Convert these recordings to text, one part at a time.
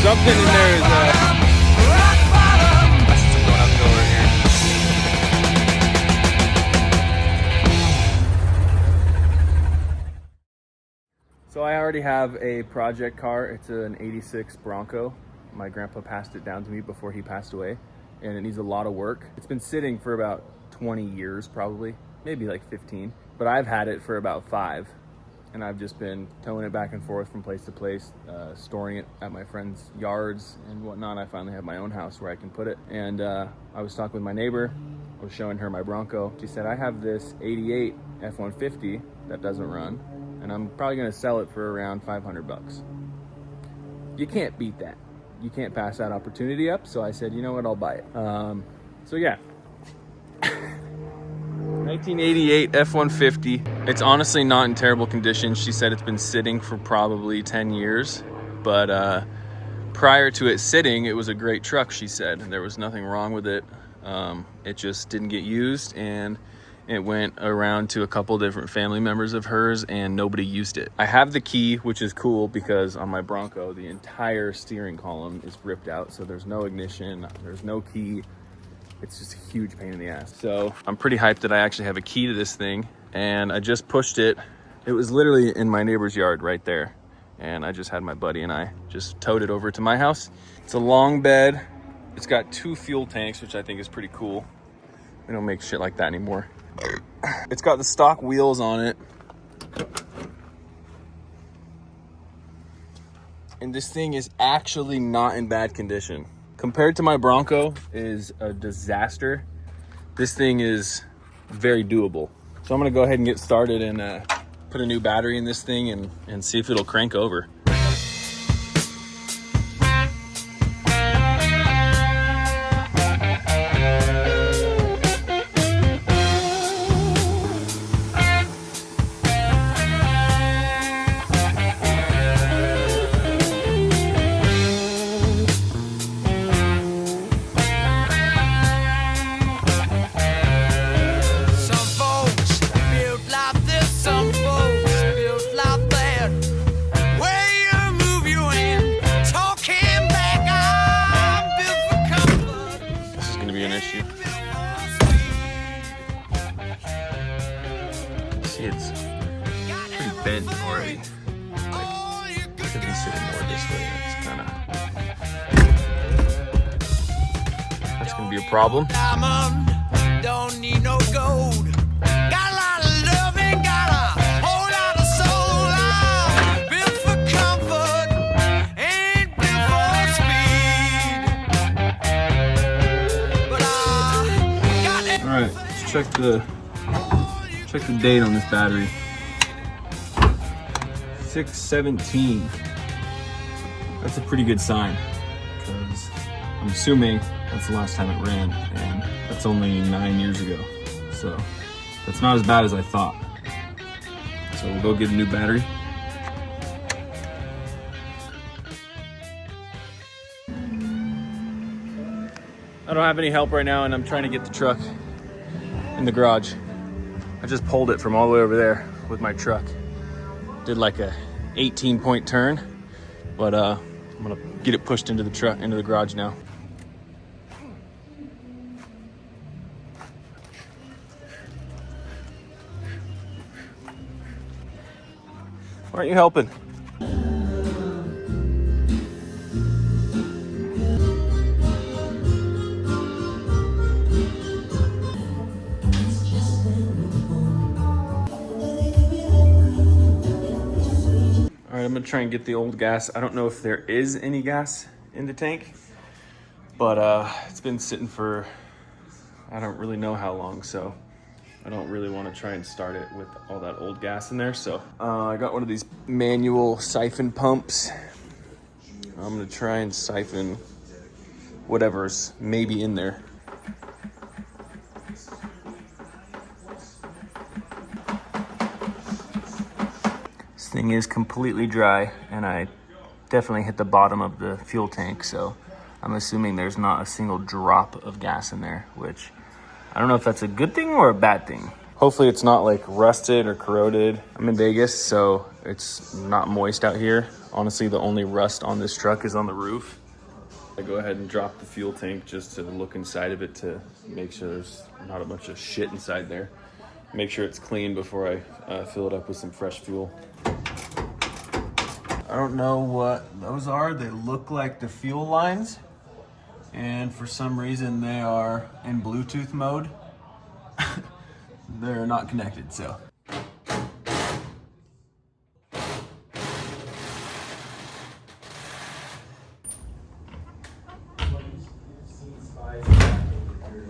Something in there is going uphill right here. So I already have a project car. It's an '86 Bronco. My grandpa passed it down to me before he passed away, and it needs a lot of work. It's been sitting for about 20 years, probably, maybe like 15, but I've had it for about 5. And I've just been towing it back and forth from place to place, storing it at my friends' yards and whatnot. I finally have my own house where I can put it. And I was talking with my neighbor. I was showing her my Bronco. She said, I have this '88 F150 that doesn't run, and I'm probably gonna sell it for around 500 bucks. You can't beat that. You can't pass that opportunity up. So I said, you know what, I'll buy it. So yeah. 1988 F150. It's honestly not in terrible condition. She said it's been sitting for probably 10 years, but prior to it sitting, it was a great truck, she said. There was nothing wrong with it. It just didn't get used, and it went around to a couple different family members of hers, and nobody used it. I have the key, which is cool because on my Bronco, the entire steering column is ripped out, so there's no ignition, there's no key. It's just a huge pain in the ass. So I'm pretty hyped that I actually have a key to this thing, and I just pushed it. It was literally in my neighbor's yard right there. And I just had my buddy and I just towed it over to my house. It's a long bed. It's got 2 fuel tanks, which I think is pretty cool. We don't make shit like that anymore. It's got the stock wheels on it. And this thing is actually not in bad condition. Compared to my Bronco is a disaster. This thing is very doable. So I'm gonna go ahead and get started and put a new battery in this thing and see if it'll crank over. See, it's pretty bent already. Like, it could be sitting more this way. That's gonna be a problem. Don't need no gold. Got a lot of love and got a whole lot of soul. I'm built for comfort, ain't built for speed. But I got it. All right, let's check the date on this battery. 6/17. That's a pretty good sign, because I'm assuming that's the last time it ran, and that's only 9 years ago. So that's not as bad as I thought. So we'll go get a new battery. I don't have any help right now, and I'm trying to get the truck in the garage. I just pulled it from all the way over there with my truck. Did like a 18-point turn, but I'm gonna get it pushed into the truck, into the garage now. Why aren't you helping? I'm gonna try and get the old gas. I don't know if there is any gas in the tank, but it's been sitting for, I don't really know how long, so I don't really want to try and start it with all that old gas in there. So I got one of these manual siphon pumps. I'm gonna try and siphon whatever's maybe in there. This thing is completely dry, and I definitely hit the bottom of the fuel tank, so I'm assuming there's not a single drop of gas in there, which I don't know if that's a good thing or a bad thing. Hopefully it's not like rusted or corroded. I'm in Vegas, so it's not moist out here. Honestly, the only rust on this truck is on the roof. I go ahead and drop the fuel tank just to look inside of it to make sure there's not a bunch of shit inside there. Make sure it's clean before I fill it up with some fresh fuel. I don't know what those are. They look like the fuel lines, and for some reason they are in Bluetooth mode. They're not connected, so.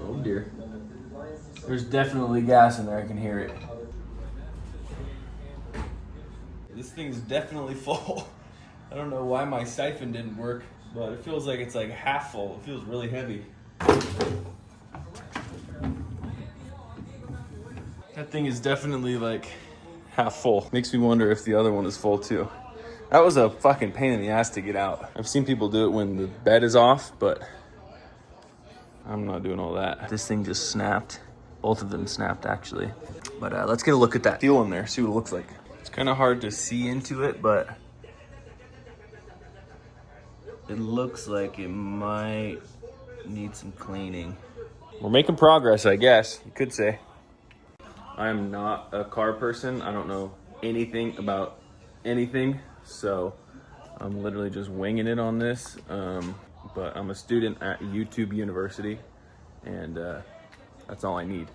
Oh dear. There's definitely gas in there, I can hear it. This thing's definitely full. I don't know why my siphon didn't work, but it feels like it's like half full. It feels really heavy. That thing is definitely like half full. Makes me wonder if the other one is full too. That was a fucking pain in the ass to get out. I've seen people do it when the bed is off, but I'm not doing all that. This thing just snapped. Both of them snapped actually. But let's get a look at that fuel in there, see what it looks like. It's kind of hard to see into it, but it looks like it might need some cleaning. We're making progress, I guess, you could say. I am not a car person. I don't know anything about anything, so I'm literally just winging it on this. But I'm a student at YouTube University, and that's all I need.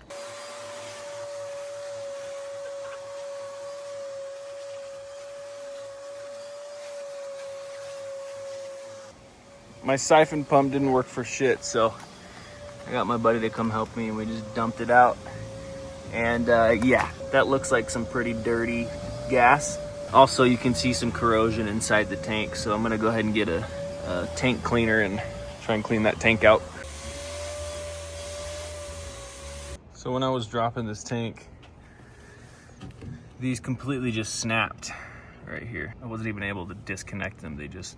My siphon pump didn't work for shit, so I got my buddy to come help me, and we just dumped it out. And yeah, that looks like some pretty dirty gas. Also, you can see some corrosion inside the tank, so I'm gonna go ahead and get a tank cleaner and try and clean that tank out. So when I was dropping this tank, these completely just snapped right here. I wasn't even able to disconnect them. They just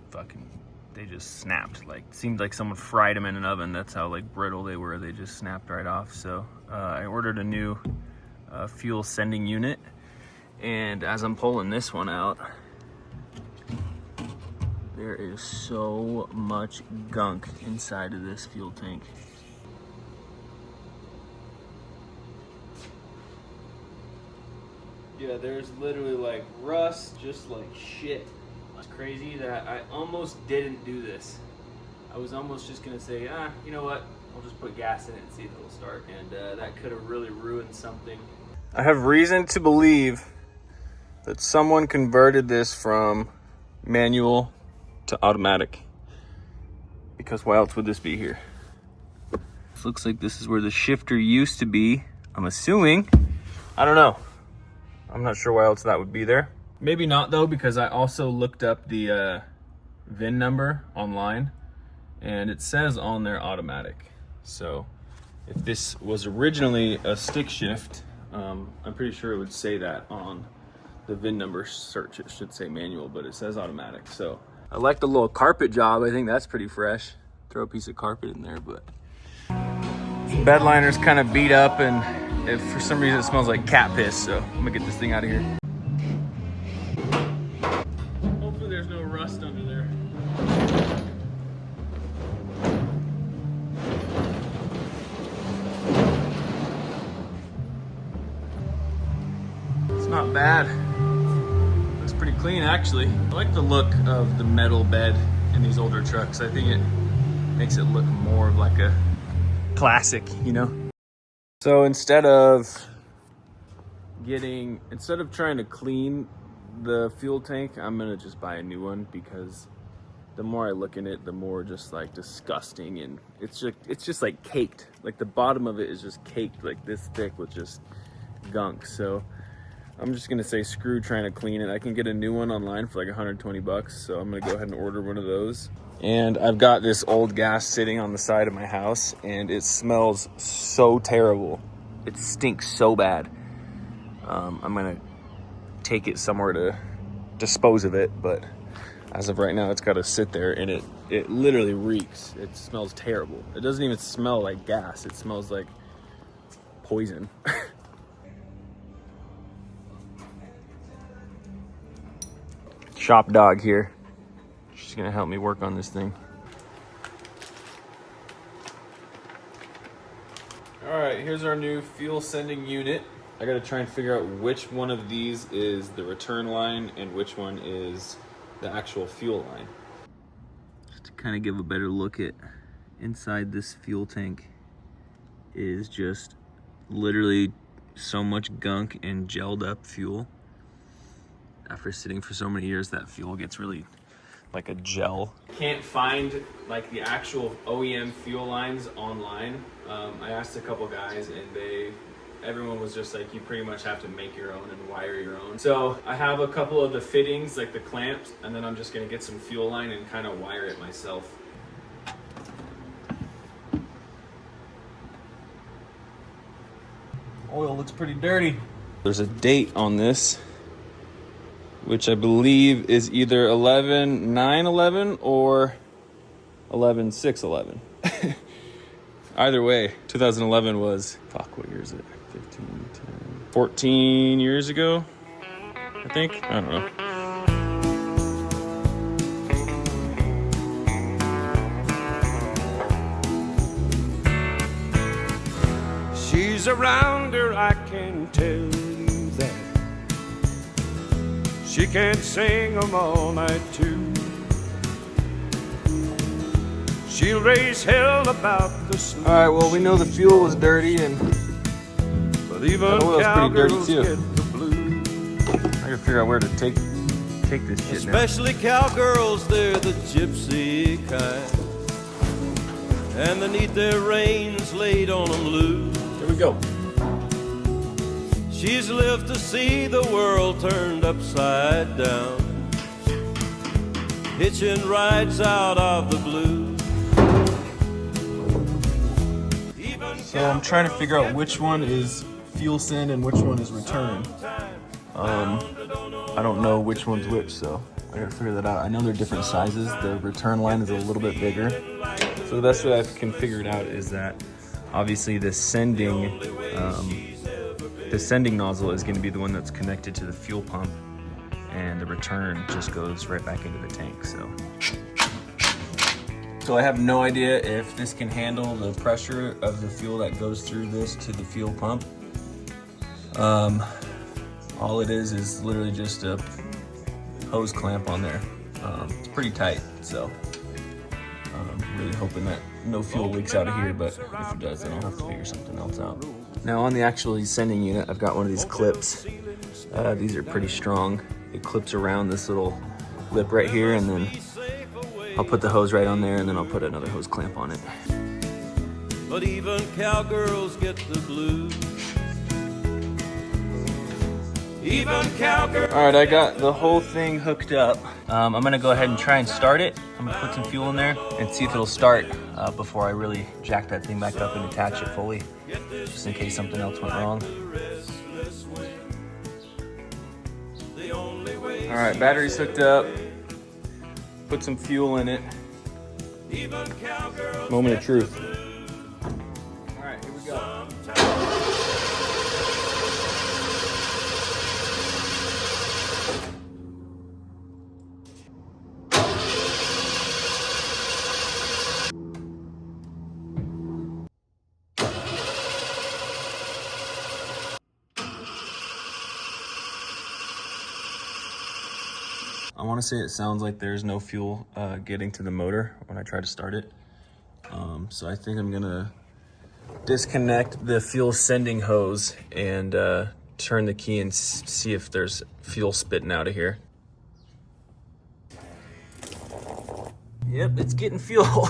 snapped. Like, seemed like someone fried them in an oven. That's how like brittle they were. They just snapped right off. So I ordered a new fuel sending unit, and as I'm pulling this one out, there is so much gunk inside of this fuel tank. Yeah, there's literally like rust, just like shit. It's crazy that I almost didn't do this. I was almost just gonna say, you know what? I'll just put gas in it and see if it'll start. And that could have really ruined something. I have reason to believe that someone converted this from manual to automatic. Because why else would this be here? This looks like this is where the shifter used to be. I'm assuming. I don't know. I'm not sure why else that would be there. Maybe not though, because I also looked up the VIN number online, and it says on there automatic. So if this was originally a stick shift, I'm pretty sure it would say that on the VIN number search. It should say manual, but it says automatic. So I like the little carpet job. I think that's pretty fresh. Throw a piece of carpet in there, but the bed liner's kind of beat up, and if for some reason it smells like cat piss, so I'm gonna get this thing out of here. Hopefully there's no rust under there. It's not bad. Looks pretty clean actually. I like the look of the metal bed in these older trucks. I think it makes it look more of like a classic, you know? So instead of trying to clean the fuel tank, I'm gonna just buy a new one because the more I look in it, the more just like disgusting, and it's just like caked. Like the bottom of it is just caked like this thick with just gunk. So I'm just gonna say screw trying to clean it. I can get a new one online for like 120 bucks. So I'm gonna go ahead and order one of those. And I've got this old gas sitting on the side of my house and it smells so terrible. It stinks so bad. I'm gonna take it somewhere to dispose of it, but as of right now, it's gotta sit there and it literally reeks. It smells terrible. It doesn't even smell like gas. It smells like poison. Shop dog here. She's gonna help me work on this thing. All right, here's our new fuel sending unit. I gotta try and figure out which one of these is the return line and which one is the actual fuel line. Just to kind of give a better look at inside this fuel tank is just literally so much gunk and gelled up fuel. After sitting for so many years, that fuel gets really like a gel. Can't find like the actual OEM fuel lines online. I asked a couple guys and everyone was just like, you pretty much have to make your own and wire your own. So I have a couple of the fittings, like the clamps, and then I'm just gonna get some fuel line and kind of wire it myself. Oil looks pretty dirty. There's a date on this, which I believe is either 11/9/11 or 11/6/11. Either way, 2011 was, fuck, what year is it? 15, 10, 14 years ago, I think. I don't know. She's around her, I can tell you that. She can't sing 'em all night too. She'll raise hell about the sleep. All right, well, we know the fuel was dirty and But even the oil's pretty dirty cowgirls too. get the blues. I gotta figure out where to take this shit now. Especially cowgirls, they're the gypsy kind. And they need their reins laid on them loose. Here we go. She's lived to see the world turned upside down, hitching rides out of the blues. So I'm trying to figure out which one is fuel send and which one is return. I don't know which one's which, so I gotta figure that out. I know they're different sizes. The return line is a little bit bigger. So the best way I can figure it out is that obviously the sending nozzle is going to be the one that's connected to the fuel pump, and the return just goes right back into the tank. So I have no idea if this can handle the pressure of the fuel that goes through this to the fuel pump. All it is literally just a hose clamp on there. It's pretty tight, so I'm really hoping that no fuel leaks out of here, but if it does, then I'll have to figure something else out. Now on the actual sending unit, I've got one of these clips. These are pretty strong. It clips around this little lip right here, and then I'll put the hose right on there, and then I'll put another hose clamp on it. But even cowgirls get the blues. Even cowgirls. All right, I got the whole thing hooked up. I'm gonna go ahead and try and start it. I'm gonna put some fuel in there and see if it'll start before I really jack that thing back up and attach it fully, just in case something else went wrong. All right, battery's hooked up. Put some fuel in it. Moment of truth. All right, here we go. I want to say it sounds like there's no fuel getting to the motor when I try to start it. So I think I'm gonna disconnect the fuel sending hose and turn the key and see if there's fuel spitting out of here. Yep, it's getting fuel.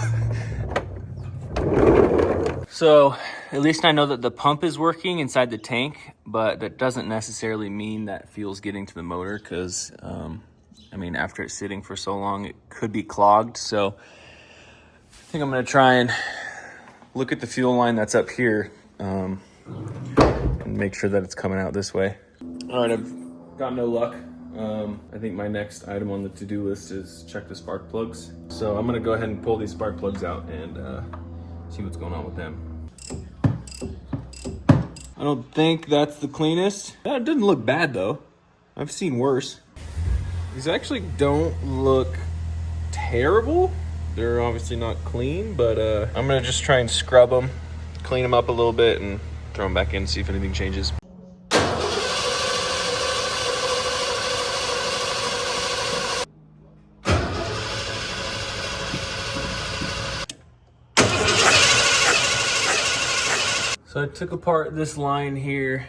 So at least I know that the pump is working inside the tank, but that doesn't necessarily mean that fuel's getting to the motor, because I mean, after it's sitting for so long, it could be clogged. So I think I'm gonna try and look at the fuel line that's up here and make sure that it's coming out this way. All right, I've got no luck. I think my next item on the to-do list is check the spark plugs. So I'm gonna go ahead and pull these spark plugs out and see what's going on with them. I don't think that's the cleanest. That didn't look bad though. I've seen worse. These actually don't look terrible. They're obviously not clean, but I'm gonna just try and scrub them, clean them up a little bit, and throw them back in, see if anything changes. So I took apart this line here,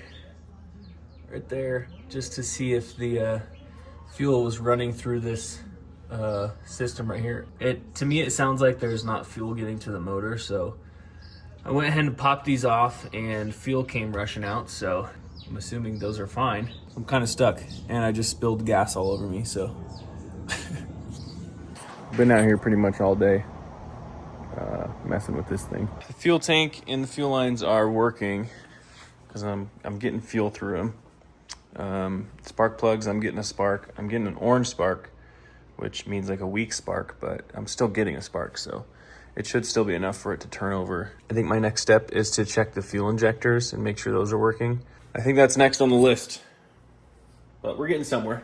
right there, just to see if the fuel was running through this system right here. To me, it sounds like there's not fuel getting to the motor, so I went ahead and popped these off and fuel came rushing out, so I'm assuming those are fine. I'm kind of stuck, and I just spilled gas all over me, so. Been out here pretty much all day messing with this thing. The fuel tank and the fuel lines are working because I'm getting fuel through them. Spark plugs, I'm getting a spark. I'm getting an orange spark, which means like a weak spark, but I'm still getting a spark, so it should still be enough for it to turn over. I think my next step is to check the fuel injectors and make sure those are working. I think that's next on the list, but we're getting somewhere.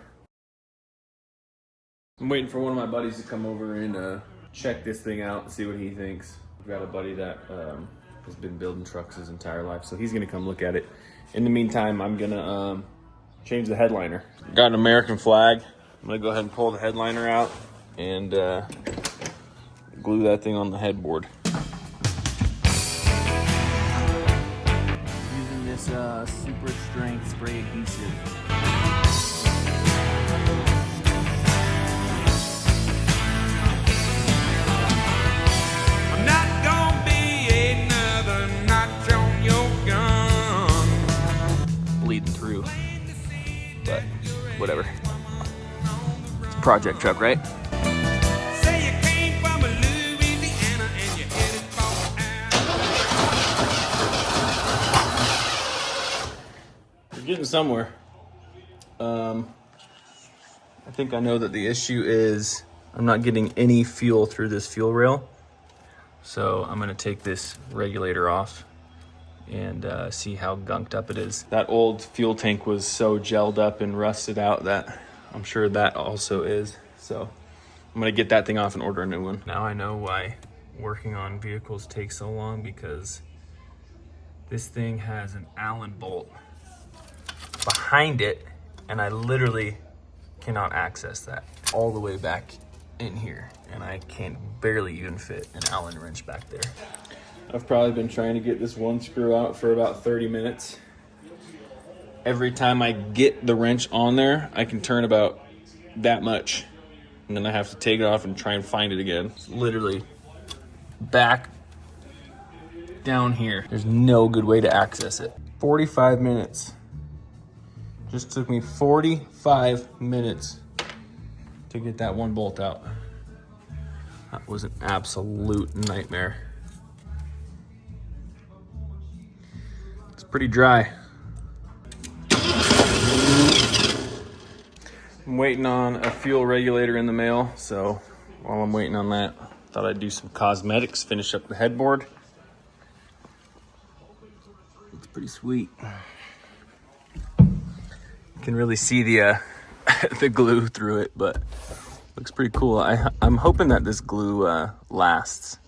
I'm waiting for one of my buddies to come over and check this thing out and see what he thinks. I've got a buddy that has been building trucks his entire life, so he's gonna come look at it. In the meantime, I'm gonna change the headliner. Got an American flag. I'm gonna go ahead and pull the headliner out and glue that thing on the headboard. Using this super strength spray adhesive. I'm not gonna be another notch on your gun. Bleeding through, but whatever. It's a project truck, right? Say you came from Louisiana and you headed for We're getting somewhere. I think I know that the issue is I'm not getting any fuel through this fuel rail. So I'm gonna take this regulator off and see how gunked up it is. That old fuel tank was so gelled up and rusted out that I'm sure that also is. So I'm gonna get that thing off and order a new one. Now I know why working on vehicles takes so long, because this thing has an Allen bolt behind it, and I literally cannot access that all the way back in here, and I can barely even fit an Allen wrench back there. I've probably been trying to get this one screw out for about 30 minutes. Every time I get the wrench on there, I can turn about that much, and then I have to take it off and try and find it again. It's literally back down here. There's no good way to access it. 45 minutes. Just took me 45 minutes to get that one bolt out. That was an absolute nightmare. It's pretty dry. I'm waiting on a fuel regulator in the mail, so while I'm waiting on that, thought I'd do some cosmetics, finish up the headboard. Looks pretty sweet. You can really see the the glue through it, but looks pretty cool. I'm hoping that this glue lasts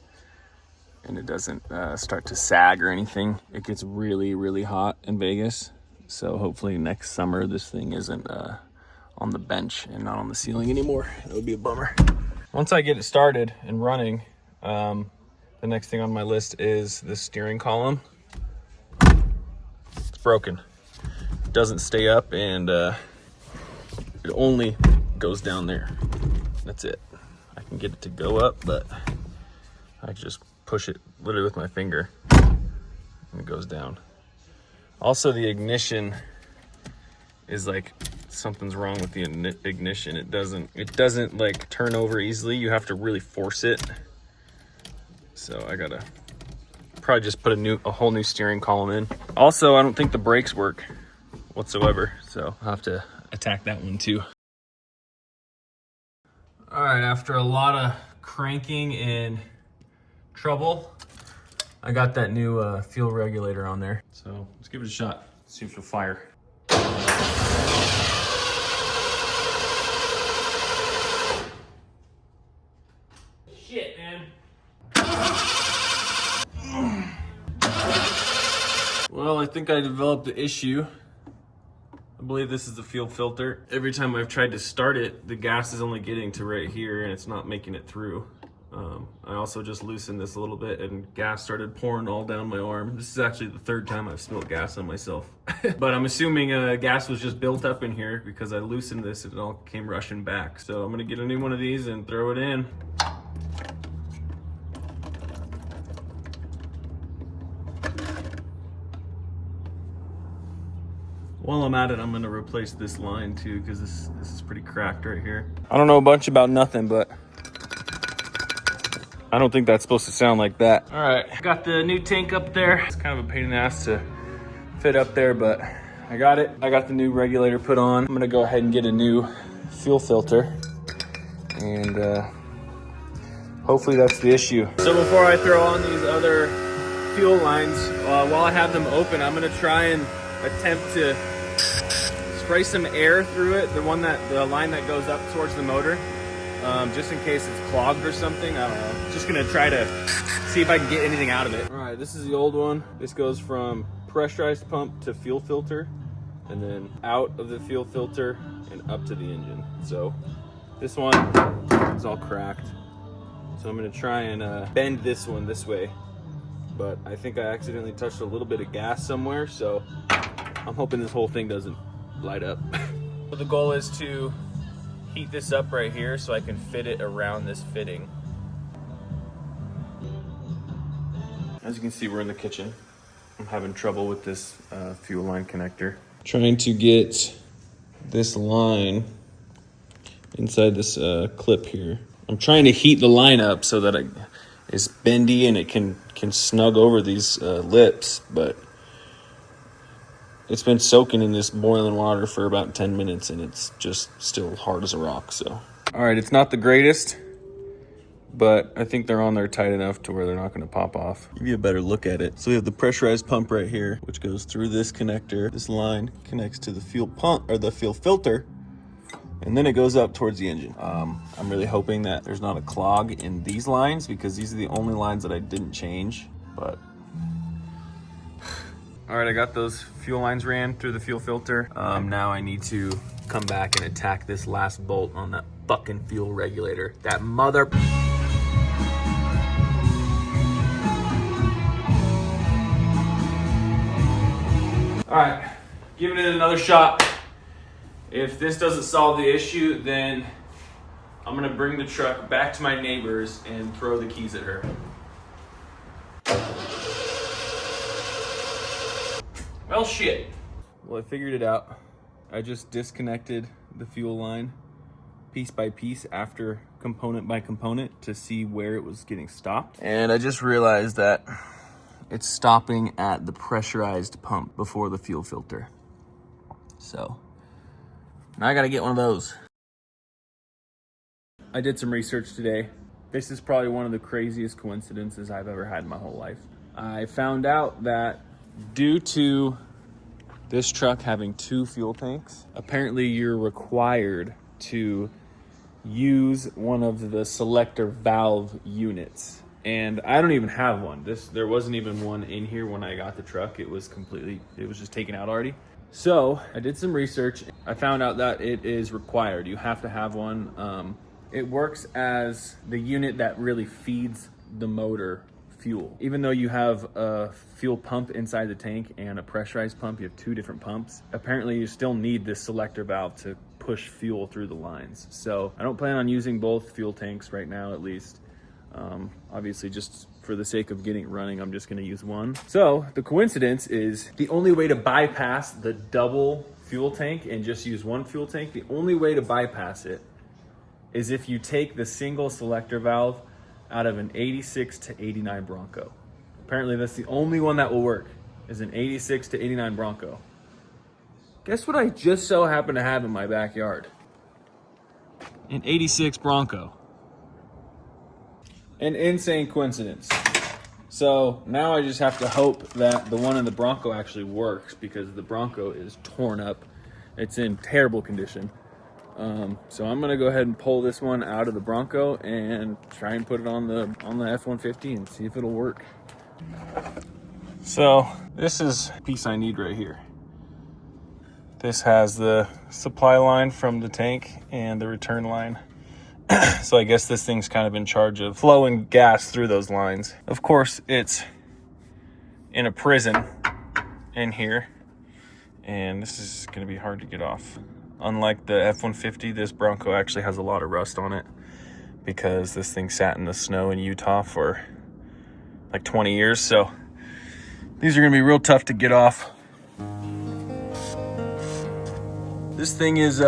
and it doesn't start to sag or anything. It gets really, really hot in Vegas, so hopefully next summer this thing isn't on the bench and not on the ceiling anymore. That would be a bummer. Once I get it started and running, the next thing on my list is the steering column. It's broken. doesn't stay up, and it only goes down there. That's it. I can get it to go up, but I just push it literally with my finger and it goes down. Also, the ignition is like, something's wrong with the ignition. It doesn't like turn over easily. You have to really force it. So I gotta probably just put a whole new steering column in. Also, I don't think the brakes work whatsoever, so I'll have to attack that one too. All right, after a lot of cranking and trouble, I got that new fuel regulator on there. So let's give it a shot, see if it'll fire. Shit, man. Well, I think I developed the issue. I believe this is the fuel filter. Every time I've tried to start it, the gas is only getting to right here and it's not making it through. I also just loosened this a little bit and gas started pouring all down my arm. This is actually the third time I've spilled gas on myself. But I'm assuming gas was just built up in here because I loosened this and it all came rushing back. So I'm gonna get a new one of these and throw it in. While I'm at it, I'm gonna replace this line too, because this is pretty cracked right here. I don't know a bunch about nothing, but I don't think that's supposed to sound like that. All right, got the new tank up there. It's kind of a pain in the ass to fit up there, but I got it. I got the new regulator put on. I'm gonna go ahead and get a new fuel filter, and hopefully that's the issue. So before I throw on these other fuel lines, while I have them open, I'm gonna try and attempt to spray some air through it, the line that goes up towards the motor, just in case it's clogged or something. I don't know. Just gonna try to see if I can get anything out of it. All right, this is the old one. This goes from pressurized pump to fuel filter, and then out of the fuel filter and up to the engine. So this one is all cracked. So I'm gonna try and bend this one this way, but I think I accidentally touched a little bit of gas somewhere, so I'm hoping this whole thing doesn't light up. So the goal is to heat this up right here so I can fit it around this fitting. As you can see, we're in the kitchen. I'm having trouble with this fuel line connector. Trying to get this line inside this clip here. I'm trying to heat the line up so that it's bendy and it can snug over these lips, but it's been soaking in this boiling water for about 10 minutes and it's just still hard as a rock. So, all right, it's not the greatest, but I think they're on there tight enough to where they're not going to pop off. Give you a better look at it. So we have the pressurized pump right here, which goes through this connector. This line connects to the fuel pump or the fuel filter, and then it goes up towards the engine. I'm really hoping that there's not a clog in these lines because these are the only lines that I didn't change, but all right, I got those fuel lines ran through the fuel filter. Now I need to come back and attack this last bolt on that fucking fuel regulator. That mother... All right, giving it another shot. If this doesn't solve the issue, then I'm gonna bring the truck back to my neighbor's and throw the keys at her. Well, shit. Well, I figured it out. I just disconnected the fuel line piece by piece after component by component to see where it was getting stopped. And I just realized that it's stopping at the pressurized pump before the fuel filter. So now I gotta get one of those. I did some research today. This is probably one of the craziest coincidences I've ever had in my whole life. I found out that due to this truck having 2 fuel tanks, apparently you're required to use one of the selector valve units. And I don't even have one. There wasn't even one in here when I got the truck. It was just taken out already. So I did some research. I found out that it is required. You have to have one. It works as the unit that really feeds the motor fuel. Even though you have a fuel pump inside the tank and a pressurized pump, you have two different pumps. Apparently you still need this selector valve to push fuel through the lines. So I don't plan on using both fuel tanks right now, at least. Obviously, just for the sake of getting it running, I'm just gonna use one. So the coincidence is the only way to bypass the double fuel tank and just use one fuel tank, the only way to bypass it is if you take the single selector valve out of an 86 to 89 Bronco. Apparently that's the only one that will work, is an 86 to 89 Bronco. Guess what I just so happen to have in my backyard? An 86 Bronco. An insane coincidence. So now I just have to hope that the one in the Bronco actually works, because the Bronco is torn up. It's in terrible condition. So I'm gonna go ahead and pull this one out of the Bronco and try and put it on the F-150 and see if it'll work. So this is the piece I need right here. This has the supply line from the tank and the return line. So I guess this thing's kind of in charge of flowing gas through those lines. Of course, it's in a prison in here, and this is gonna be hard to get off. Unlike the F-150, this Bronco actually has a lot of rust on it because this thing sat in the snow in Utah for like 20 years. So these are gonna be real tough to get off. This thing is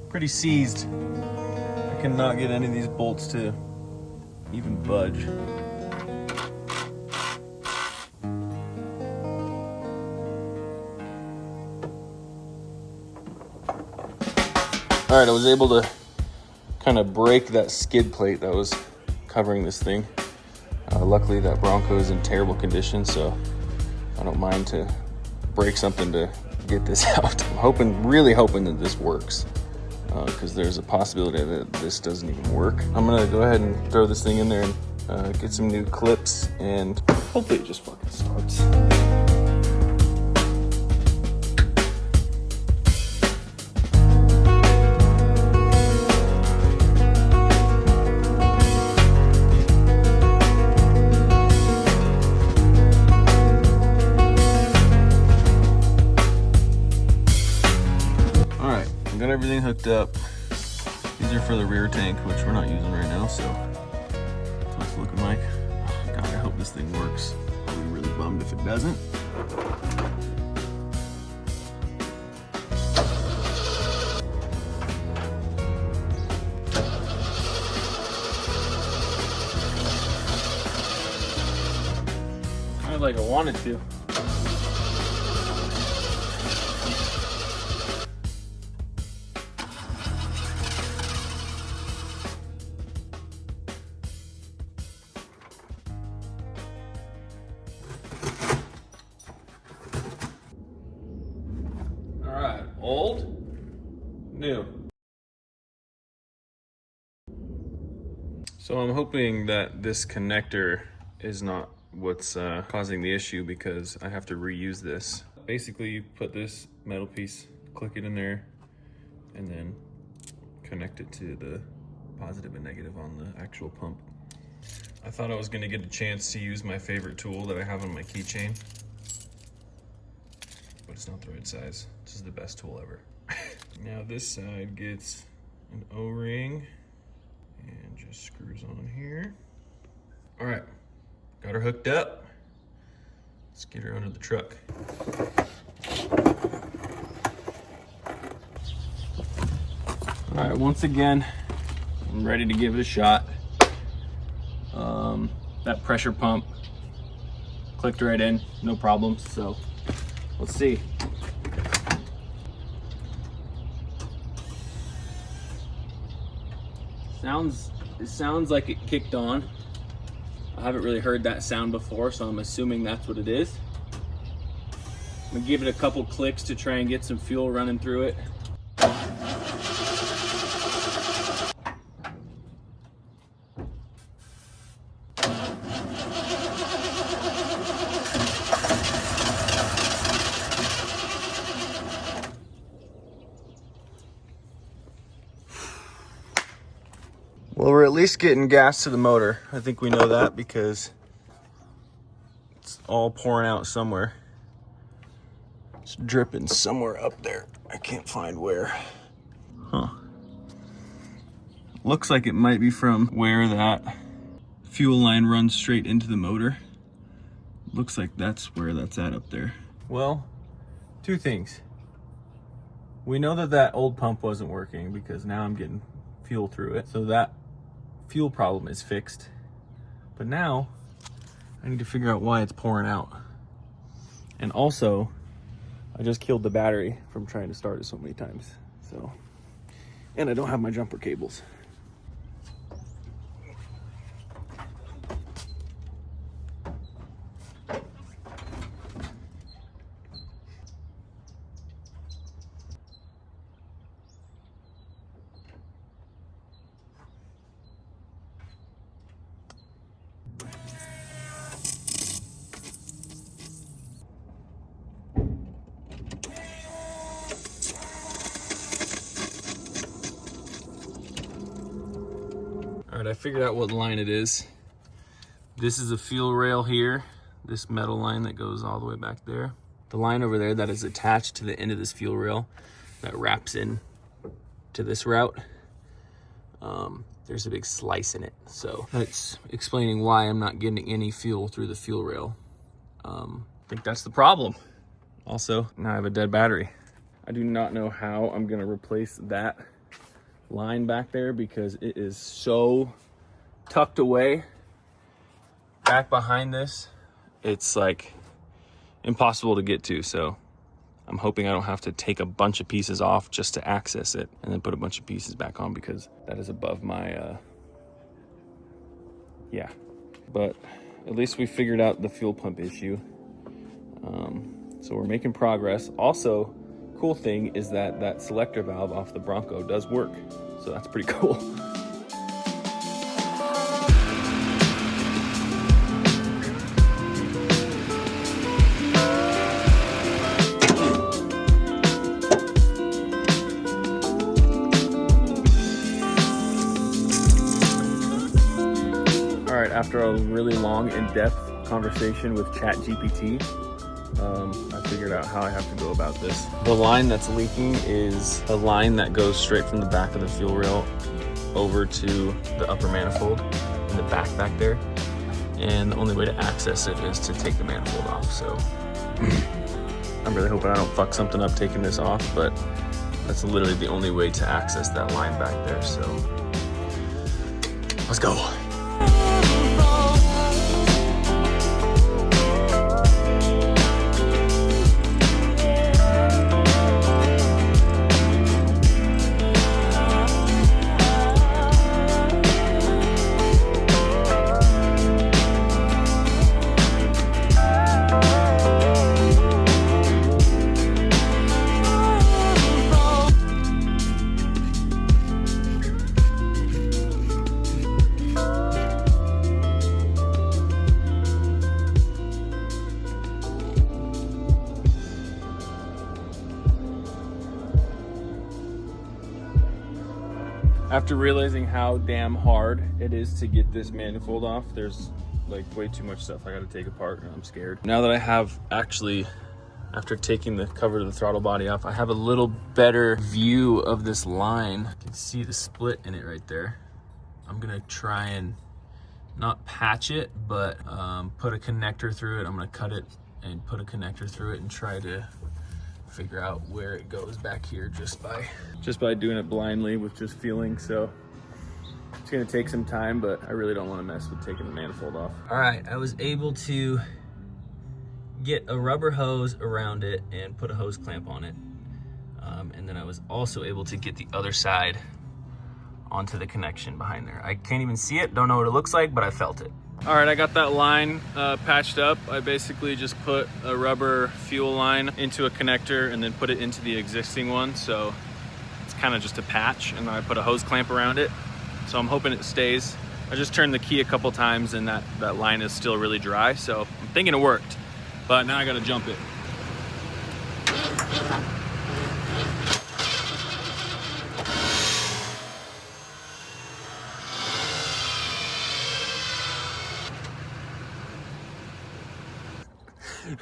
pretty seized. I cannot get any of these bolts to even budge. All right, I was able to kind of break that skid plate that was covering this thing. Luckily that Bronco is in terrible condition, so I don't mind to break something to get this out. I'm really hoping that this works, because there's a possibility that this doesn't even work. I'm gonna go ahead and throw this thing in there and get some new clips, and hopefully it just fucking starts. Everything hooked up. These are for the rear tank, which we're not using right now, so that's what it's looking like. Oh, God, I hope this thing works. I'll be really bummed if it doesn't. Kind of like I wanted to. Old, new. So I'm hoping that this connector is not what's causing the issue, because I have to reuse this. Basically, you put this metal piece, click it in there, and then connect it to the positive and negative on the actual pump. I thought I was gonna get a chance to use my favorite tool that I have on my keychain, but it's not the right size. This is the best tool ever. Now this side gets an O-ring and just screws on here. All right, got her hooked up. Let's get her under the truck. All right, once again, I'm ready to give it a shot. That pressure pump clicked right in, no problems, so let's see. It sounds like it kicked on. I haven't really heard that sound before, so I'm assuming that's what it is. I'm gonna give it a couple clicks to try and get some fuel running through it. Well, we're at least getting gas to the motor. I think we know that because all pouring out somewhere. It's dripping somewhere up there. I can't find where. Huh. Looks like it might be from where that fuel line runs straight into the motor. Looks like that's where that's at up there. Well, two things. We know that that old pump wasn't working because now I'm getting fuel through it. So that fuel problem is fixed. But now I need to figure out why it's pouring out. And also, I just killed the battery from trying to start it so many times. So, and I don't have my jumper cables. All right, I figured out what line it is. This is a fuel rail here, this metal line that goes all the way back there. The line over there that is attached to the end of this fuel rail that wraps in to this route, there's a big slice in it. So that's explaining why I'm not getting any fuel through the fuel rail. I think that's the problem. Also, now I have a dead battery. I do not know how I'm gonna replace that line back there because it is so tucked away back behind this. It's like impossible to get to. So I'm hoping I don't have to take a bunch of pieces off just to access it and then put a bunch of pieces back on because that is above my, yeah. But at least we figured out the fuel pump issue. So we're making progress. Also, cool thing is that that selector valve off the Bronco does work. So that's pretty cool. All right, after a really long, in-depth conversation with ChatGPT, I figured out how I have to go about this. The line that's leaking is a line that goes straight from the back of the fuel rail over to the upper manifold in the back there. And the only way to access it is to take the manifold off. So I'm really hoping I don't fuck something up taking this off, but that's literally the only way to access that line back there. So let's go. After realizing how damn hard it is to get this manifold off, there's like way too much stuff I gotta take apart and I'm scared. Now that I have actually, after taking the cover to the throttle body off, I have a little better view of this line. You can see the split in it right there. I'm gonna try and not patch it, but put a connector through it. I'm gonna cut it and put a connector through it and try to figure out where it goes back here just by doing it blindly with just feeling. So it's gonna take some time, but I really don't want to mess with taking the manifold off. All right, I was able to get a rubber hose around it and put a hose clamp on it. And then I was also able to get the other side onto the connection behind there. I can't even see it, don't know what it looks like, but I felt it. All right, I got that line patched up. I basically just put a rubber fuel line into a connector and then put it into the existing one. So it's kind of just a patch, and then I put a hose clamp around it. So I'm hoping it stays. I just turned the key a couple times and that line is still really dry. So I'm thinking it worked, but now I gotta jump it.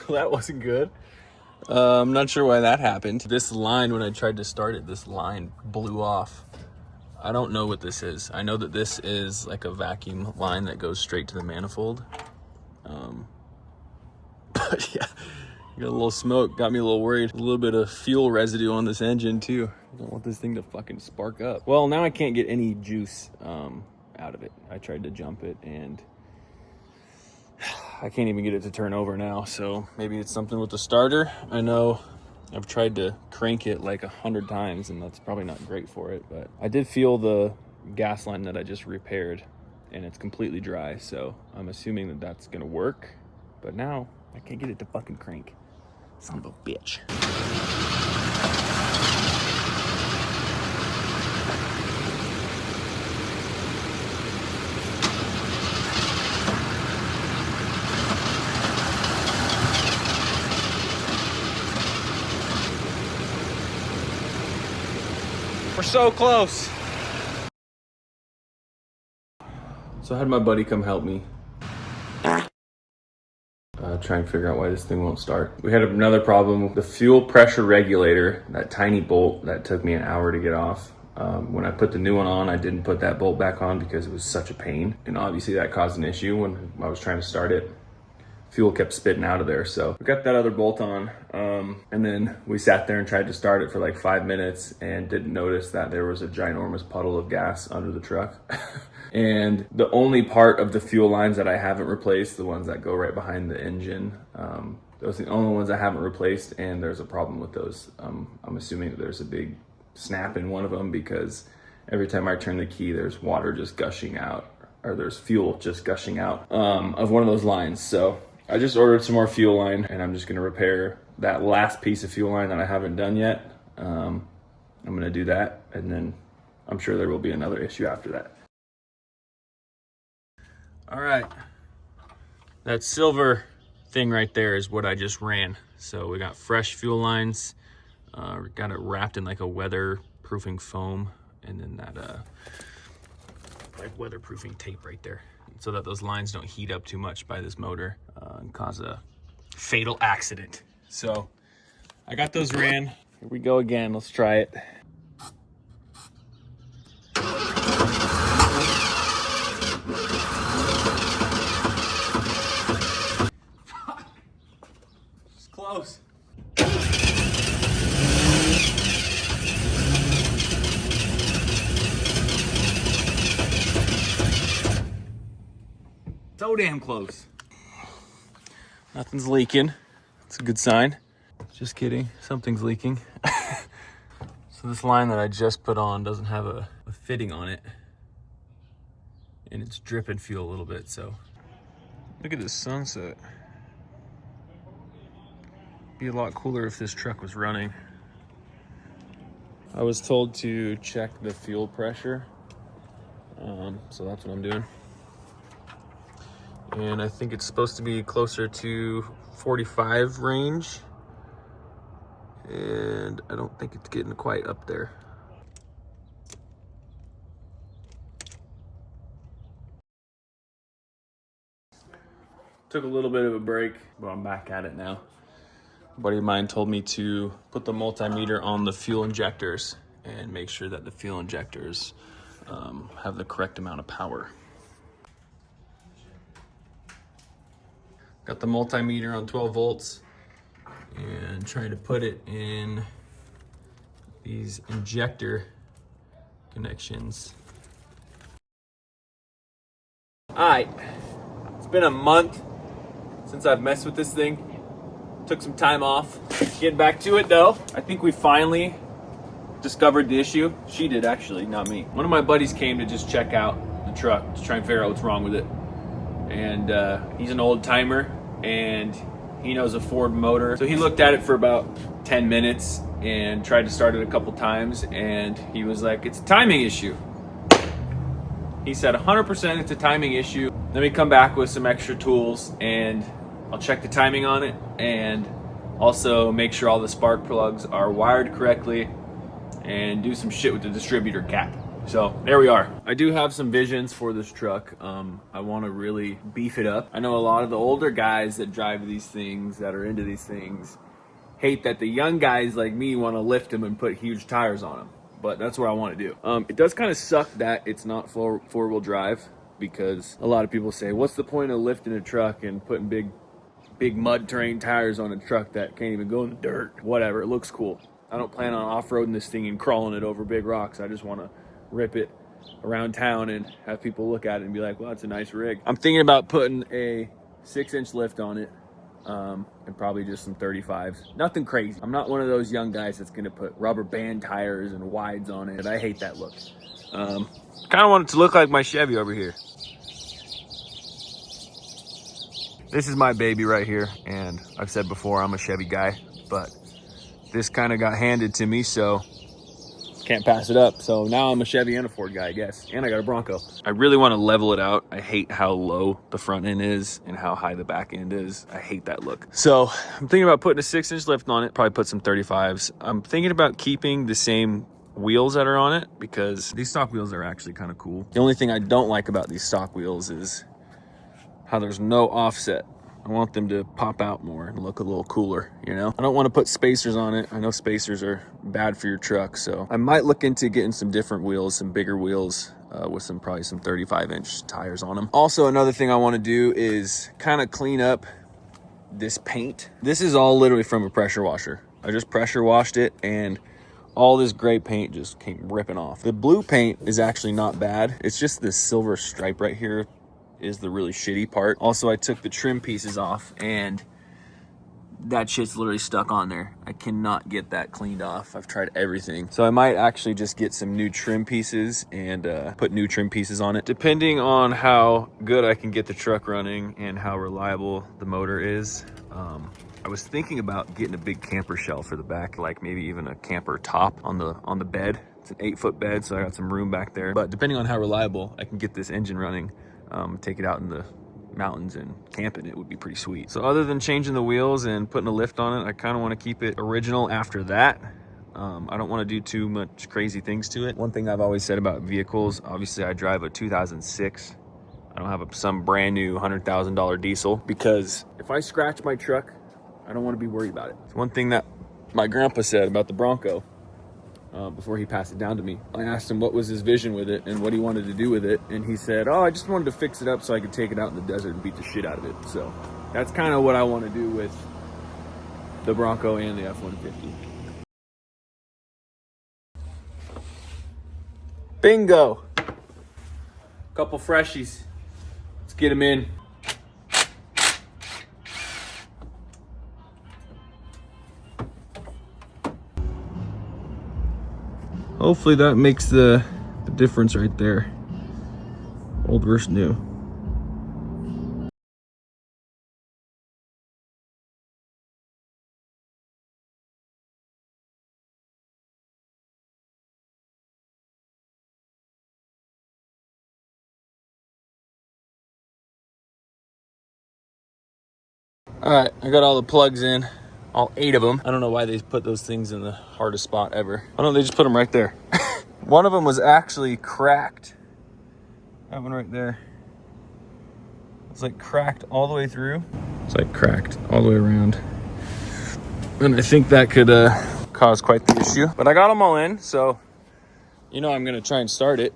That wasn't good. I'm not sure why that happened. This line, when I tried to start it, this line blew off. I don't know what this is. I know that this is like a vacuum line that goes straight to the manifold. But yeah, got a little smoke, got me a little worried. A little bit of fuel residue on this engine too. I don't want this thing to fucking spark up. Well, now I can't get any juice out of it. I tried to jump it and I can't even get it to turn over now. So maybe it's something with the starter. I know I've tried to crank it like 100 times and that's probably not great for it, but I did feel the gas line that I just repaired and it's completely dry. So I'm assuming that that's gonna work, but now I can't get it to fucking crank. Son of a bitch. We're so close. So I had my buddy come help me. Try and figure out why this thing won't start. We had another problem with the fuel pressure regulator, that tiny bolt that took me an hour to get off. When I put the new one on, I didn't put that bolt back on because it was such a pain. And obviously that caused an issue when I was trying to start it. Fuel kept spitting out of there. So we got that other bolt on. And then we sat there and tried to start it for like 5 minutes and didn't notice that there was a ginormous puddle of gas under the truck. And the only part of the fuel lines that I haven't replaced, the ones that go right behind the engine, those are the only ones I haven't replaced, and there's a problem with those. I'm assuming that there's a big snap in one of them because every time I turn the key, there's water just gushing out, or there's fuel just gushing out of one of those lines. So I just ordered some more fuel line, and I'm just gonna repair that last piece of fuel line that I haven't done yet. I'm gonna do that, and then I'm sure there will be another issue after that. All right, that silver thing right there is what I just ran. So we got fresh fuel lines, we got it wrapped in like a weatherproofing foam, and then that like weatherproofing tape right there, so that those lines don't heat up too much by this motor and cause a fatal accident. So I got those ran. Here we go again, let's try it. Close. So damn close. Nothing's leaking. That's a good sign. Just kidding, something's leaking. So this line that I just put on doesn't have a fitting on it, and it's dripping fuel a little bit. So look at this sunset. Be a lot cooler if this truck was running. I was told to check the fuel pressure, so that's what I'm doing. And I think it's supposed to be closer to 45 range, and I don't think it's getting quite up there. Took a little bit of a break, but I'm back at it now. A buddy of mine told me to put the multimeter on the fuel injectors and make sure that the fuel injectors have the correct amount of power. Got the multimeter on 12 volts and trying to put it in these injector connections. All right, it's been a month since I've messed with this thing. Took some time off. Getting back to it though. I think we finally discovered the issue. She did actually, not me. One of my buddies came to just check out the truck to try and figure out what's wrong with it. And he's an old timer and he knows a Ford motor. So he looked at it for about 10 minutes and tried to start it a couple times, and he was like, it's a timing issue. He said 100% it's a timing issue. Let me come back with some extra tools and I'll check the timing on it and also make sure all the spark plugs are wired correctly and do some shit with the distributor cap. So there we are. I do have some visions for this truck. I want to really beef it up. I know a lot of the older guys that drive these things, that are into these things, hate that the young guys like me want to lift them and put huge tires on them. But that's what I want to do. It does kind of suck that it's not four-wheel drive, because a lot of people say, what's the point of lifting a truck and putting big mud terrain tires on a truck that can't even go in the dirt? Whatever, it looks cool. I don't plan on off-roading this thing and crawling it over big rocks. I just want to rip it around town and have people look at it and be like, well, it's a nice rig. I'm thinking about putting a 6-inch lift on it, and probably just some 35s. Nothing crazy. I'm not one of those young guys that's gonna put rubber band tires and wides on it. I hate that look. Kind of want it to look like my Chevy over here. This is my baby right here, and I've said before I'm a Chevy guy, but this kind of got handed to me, so can't pass it up. So now I'm a Chevy and a Ford guy, I guess. And I got a Bronco. I really want to level it out. I hate how low the front end is and how high the back end is. I hate that look. So I'm thinking about putting a 6-inch lift on it, probably put some 35s. I'm thinking about keeping the same wheels that are on it, because these stock wheels are actually kind of cool. The only thing I don't like about these stock wheels is how there's no offset. I want them to pop out more and look a little cooler, you know? I don't want to put spacers on it. I know spacers are bad for your truck, so I might look into getting some different wheels, some bigger wheels, with probably some 35-inch tires on them. Also, another thing I want to do is kind of clean up this paint. This is all literally from a pressure washer. I just pressure washed it, and all this gray paint just came ripping off. The blue paint is actually not bad. It's just this silver stripe right here is the really shitty part. Also, I took the trim pieces off, and that shit's literally stuck on there. I cannot get that cleaned off. I've tried everything. So I might actually just get some new trim pieces and put new trim pieces on it. Depending on how good I can get the truck running and how reliable the motor is, I was thinking about getting a big camper shell for the back, like maybe even a camper top on the bed. It's an 8-foot bed, so I got some room back there. But depending on how reliable I can get this engine running, take it out in the mountains and camping, it would be pretty sweet. So other than changing the wheels and putting a lift on it, I kind of want to keep it original after that. I don't want to do too much crazy things to it. One thing I've always said about vehicles, obviously I drive a 2006. I don't have some brand new $100,000 diesel, because if I scratch my truck, I don't want to be worried about it. It's one thing that my grandpa said about the Bronco. Before he passed it down to me, I asked him what was his vision with it and what he wanted to do with it, and he said, oh, I just wanted to fix it up so I could take it out in the desert and beat the shit out of it. So that's kind of what I want to do with the Bronco and the F-150. Bingo! Couple freshies. Let's get them in. Hopefully that makes the difference right there. Old versus new. All right, I got all the plugs in. All 8 of them. I don't know why they put those things in the hardest spot ever. I don't know, they just put them right there. One of them was actually cracked. That one right there. It's like cracked all the way through. It's like cracked all the way around. And I think that could cause quite the issue. But I got them all in, so you know I'm gonna try and start it.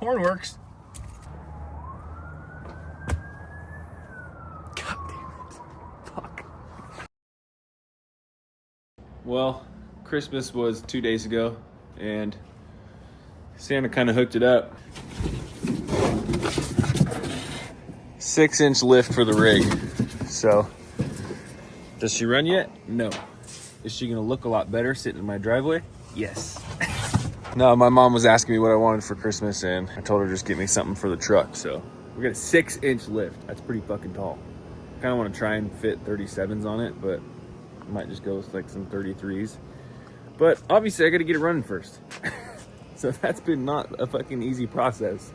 Horn works. God damn it. Fuck. Well, Christmas was 2 days ago, and Santa kind of hooked it up. 6-inch lift for the rig. So, does she run yet? No. Is she gonna look a lot better sitting in my driveway? Yes. No, my mom was asking me what I wanted for Christmas, and I told her just get me something for the truck. So we got a 6-inch lift. That's pretty fucking tall. kind of want to try and fit 37s on it, but I might just go with like some 33s. But obviously I got to get it running first. So that's been not a fucking easy process.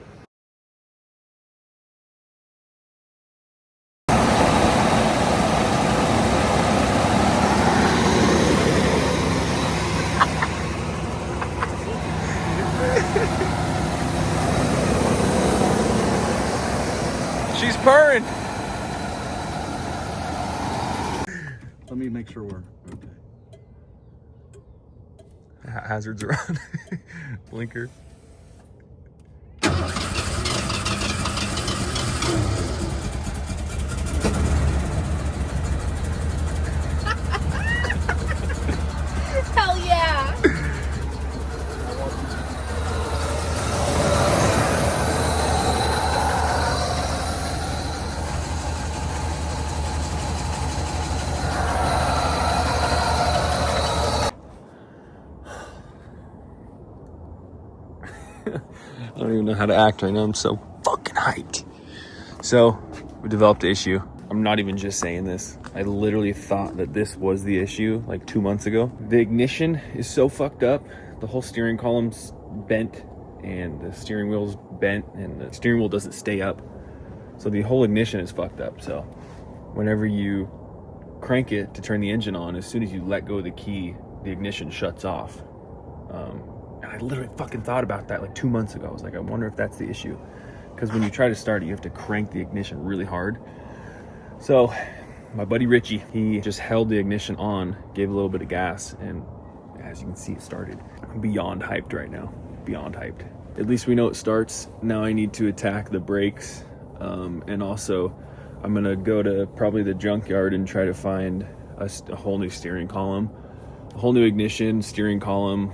She's purring. Let me make sure we're okay. Hazards around. Blinker. Hell yeah! I don't even know how to act right now. I'm so fucking hyped. So, we developed the issue. I'm not even just saying this. I literally thought that this was the issue like 2 months ago. The ignition is so fucked up. The whole steering column's bent and the steering wheel's bent and the steering wheel doesn't stay up. So the whole ignition is fucked up. So whenever you crank it to turn the engine on, as soon as you let go of the key, the ignition shuts off. And I literally fucking thought about that like 2 months ago. I was like, I wonder if that's the issue. Because when you try to start it, you have to crank the ignition really hard. So my buddy Richie, he just held the ignition on, gave a little bit of gas, and as you can see, it started. I'm beyond hyped right now. Beyond hyped. At least we know it starts. Now I need to attack the brakes. And also, I'm gonna go to probably the junkyard and try to find a whole new steering column, a whole new ignition, steering column,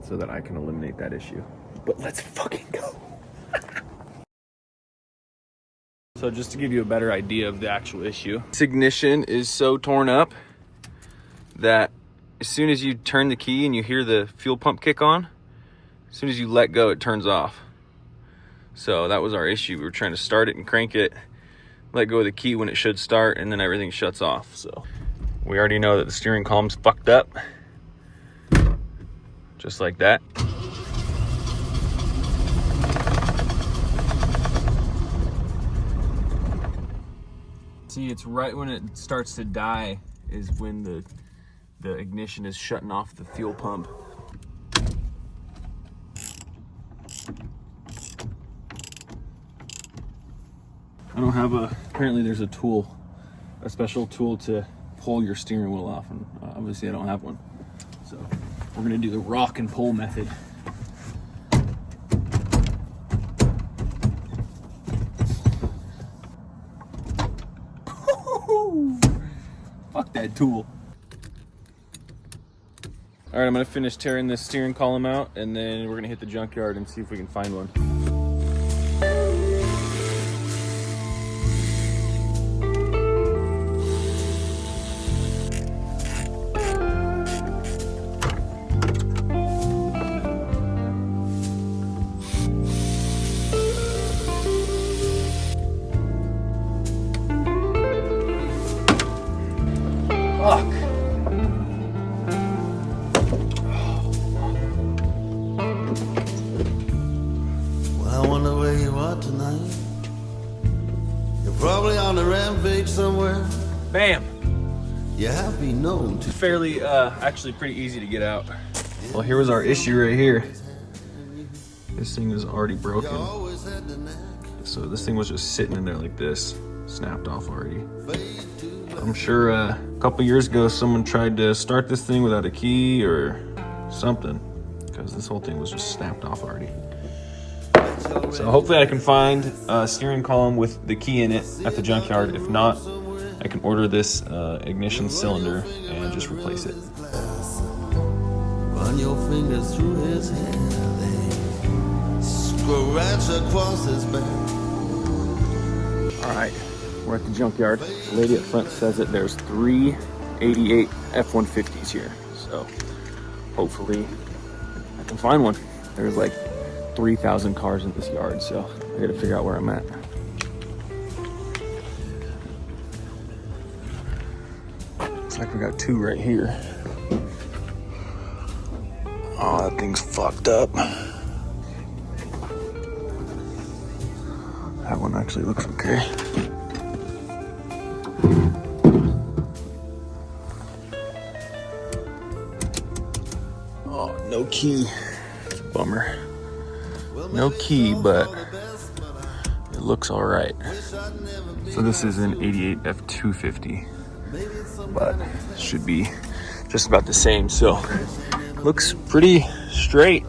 so that I can eliminate that issue. But let's fucking go. So just to give you a better idea of the actual issue, this ignition is so torn up that as soon as you turn the key and you hear the fuel pump kick on, as soon as you let go, it turns off. So that was our issue. We were trying to start it and crank it, let go of the key when it should start, and then everything shuts off. So we already know that the steering column's fucked up. Just like that. See, it's right when it starts to die is when the ignition is shutting off the fuel pump. I don't have apparently there's a tool, a special tool to pull your steering wheel off, and obviously I don't have one. So we're gonna do the rock and pull method. Fuck that tool. All right, I'm gonna finish tearing this steering column out, and then we're gonna hit the junkyard and see if we can find one. Fuck. Well, I wonder where you are tonight. You're probably on a rampage somewhere. Bam. You have been known to. Fairly, actually pretty easy to get out. Well, here was our issue right here. This thing is already broken. Always had the knack. So this thing was just sitting in there like this, snapped off already. I'm sure a couple years ago someone tried to start this thing without a key or something, because this whole thing was just snapped off already. So hopefully I can find a steering column with the key in it at the junkyard. If not, I can order this ignition cylinder and just replace it. Run your fingers through his hair, they scratch across his back. All right, we're at the junkyard. The lady at front says that there's 3 88 F150s here. So hopefully I can find one. There's like 3,000 cars in this yard, so I gotta figure out where I'm at. Looks like we got two right here. Oh, that thing's fucked up. That one actually looks okay. Oh, no key. It's a bummer. No key, but it looks all right. So this is an 88 F250, but should be just about the same. So looks pretty straight.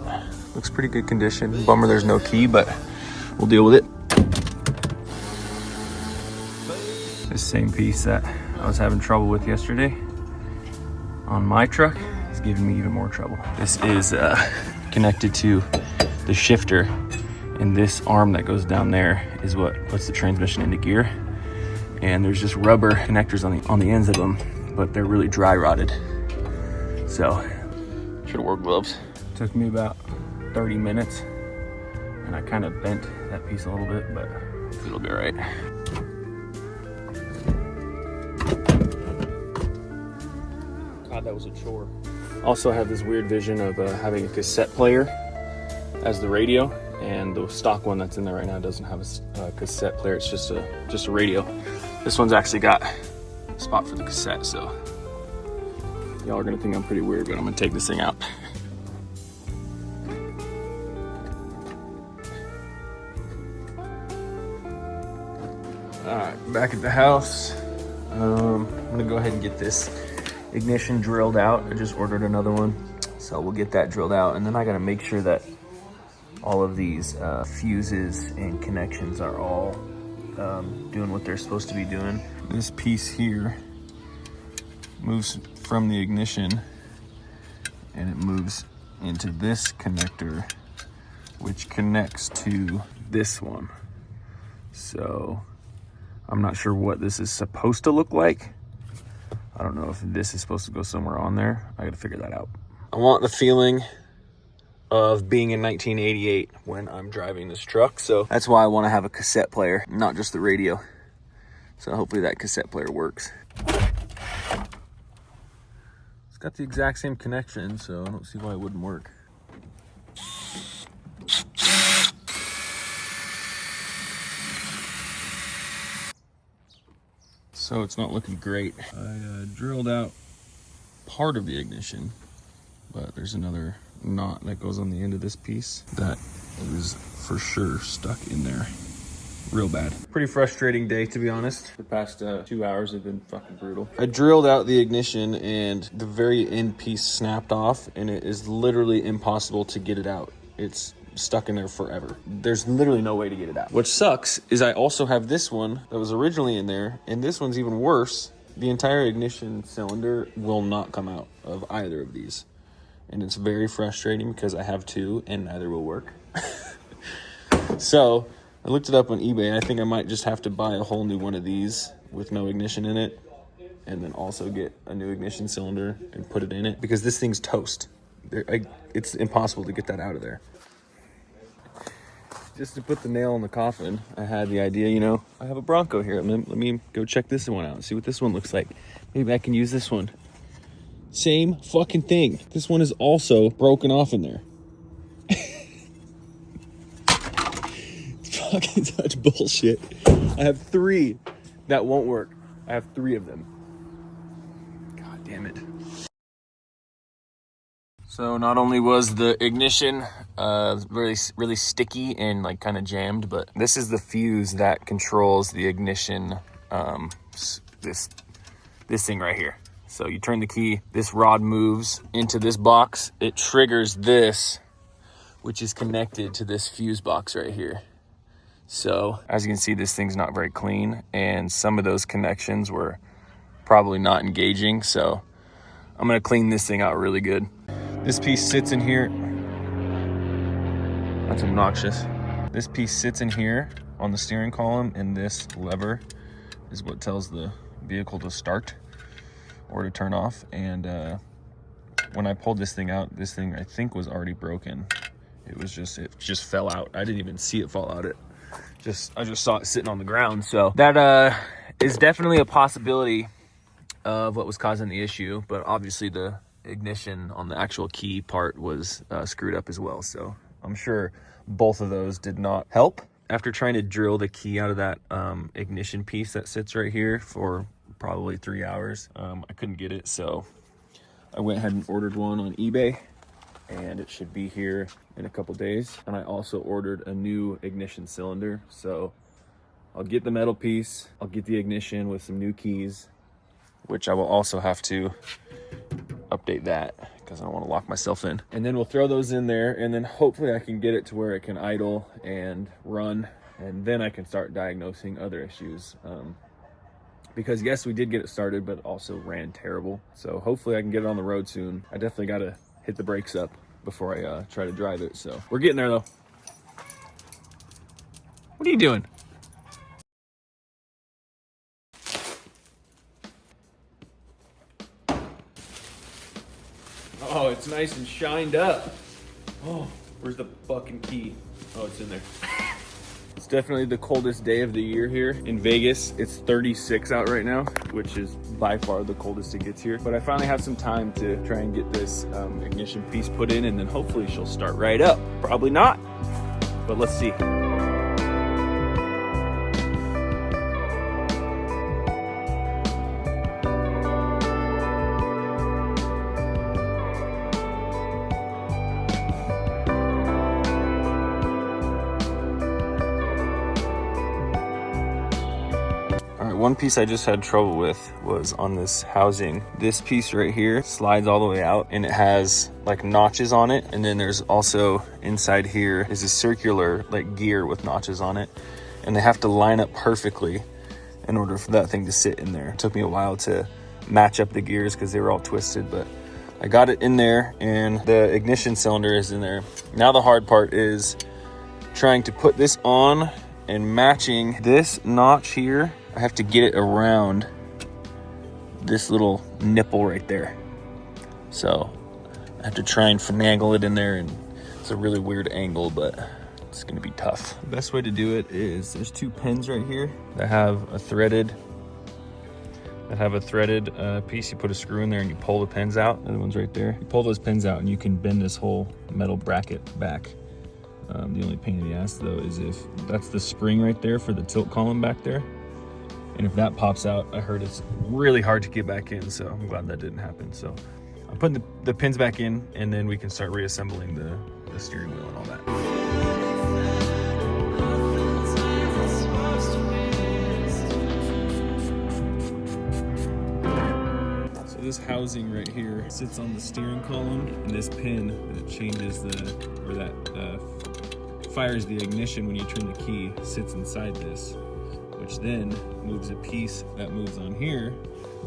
Looks pretty good condition. Bummer there's no key, but we'll deal with it. This same piece that I was having trouble with yesterday on my truck is giving me even more trouble. This is connected to the shifter, and this arm that goes down there is what puts the transmission into gear. And there's just rubber connectors on the ends of them, but they're really dry rotted. So should have wore gloves. Took me about 30 minutes, and I kind of bent that piece a little bit, but it'll be all right. God, that was a chore. Also have this weird vision of having a cassette player as the radio, and the stock one that's in there right now doesn't have a cassette player. It's just a radio. This one's actually got a spot for the cassette, so y'all are gonna think I'm pretty weird, but I'm gonna take this thing out. All right, back at the house. I'm gonna go ahead and get this ignition drilled out. I just ordered another one, so we'll get that drilled out, and then I gotta make sure that all of these fuses and connections are all doing what they're supposed to be doing. This piece here moves from the ignition, and it moves into this connector, which connects to this one. So I'm not sure what this is supposed to look like. I don't know if this is supposed to go somewhere on there. I gotta figure that out. I want the feeling of being in 1988 when I'm driving this truck, so that's why I want to have a cassette player, not just the radio. So hopefully that cassette player works. It's got the exact same connection, so I don't see why it wouldn't work. So it's not looking great. I drilled out part of the ignition, but there's another knot that goes on the end of this piece that is for sure stuck in there real bad. Pretty frustrating day, to be honest. The past 2 hours have been fucking brutal. I drilled out the ignition and the very end piece snapped off, and it is literally impossible to get it out. It's stuck in there forever. There's literally no way to get it out. What sucks is I also have this one that was originally in there, and this one's even worse. The entire ignition cylinder will not come out of either of these. And it's very frustrating because I have two and neither will work. So I looked it up on eBay. I think I might just have to buy a whole new one of these with no ignition in it, and then also get a new ignition cylinder and put it in it, because this thing's toast. It's impossible to get that out of there. Just to put the nail in the coffin, I had the idea, you know, I have a Bronco here. Let me go check this one out and see what this one looks like. Maybe I can use this one. Same fucking thing. This one is also broken off in there. It's fucking such bullshit. I have three that won't work. I have three of them. God damn it. So not only was the ignition really sticky and like kind of jammed, but this is the fuse that controls the ignition, this thing right here. So you turn the key, this rod moves into this box, it triggers this, which is connected to this fuse box right here. So as you can see, this thing's not very clean, and some of those connections were probably not engaging. So I'm gonna clean this thing out really good. This piece sits in here. That's obnoxious. This piece sits in here on the steering column, and this lever is what tells the vehicle to start or to turn off. And when I pulled this thing out, this thing I think was already broken. It just fell out. I didn't even see it fall out. I just saw it sitting on the ground. So that is definitely a possibility of what was causing the issue, but obviously the ignition on the actual key part was screwed up as well. So I'm sure both of those did not help. After trying to drill the key out of that ignition piece that sits right here for probably 3 hours, I couldn't get it. So I went ahead and ordered one on eBay, and it should be here in a couple days. And I also ordered a new ignition cylinder. So I'll get the metal piece, I'll get the ignition with some new keys, which I will also have to update that because I don't want to lock myself in. And then we'll throw those in there, and then hopefully I can get it to where it can idle and run, and then I can start diagnosing other issues. Because yes, we did get it started, but also ran terrible. So hopefully I can get it on the road soon. I definitely got to hit the brakes up before I try to drive it. So we're getting there though. What are you doing? Oh, it's nice and shined up. Oh, where's the fucking key? Oh, it's in there. It's definitely the coldest day of the year here in Vegas. It's 36 out right now, which is by far the coldest it gets here. But I finally have some time to try and get this ignition piece put in, and then hopefully she'll start right up. Probably not, but let's see. One piece I just had trouble with was on this housing. This piece right here slides all the way out, and it has like notches on it. And then there's also inside here is a circular like gear with notches on it. And they have to line up perfectly in order for that thing to sit in there. It took me a while to match up the gears because they were all twisted, but I got it in there, and the ignition cylinder is in there. Now the hard part is trying to put this on and matching this notch here. I have to get it around this little nipple right there. So I have to try and finagle it in there, and it's a really weird angle, but it's gonna be tough. The best way to do it is there's two pins right here that have a threaded piece. You put a screw in there and you pull the pins out. The other one's right there. You pull those pins out and you can bend this whole metal bracket back. The only pain in the ass though is if that's the spring right there for the tilt column back there. And if that pops out, I heard it's really hard to get back in, so I'm glad that didn't happen. So I'm putting the pins back in, and then we can start reassembling the steering wheel and all that. So this housing right here sits on the steering column, and this pin that changes fires the ignition when you turn the key sits inside this, which then moves a piece that moves on here,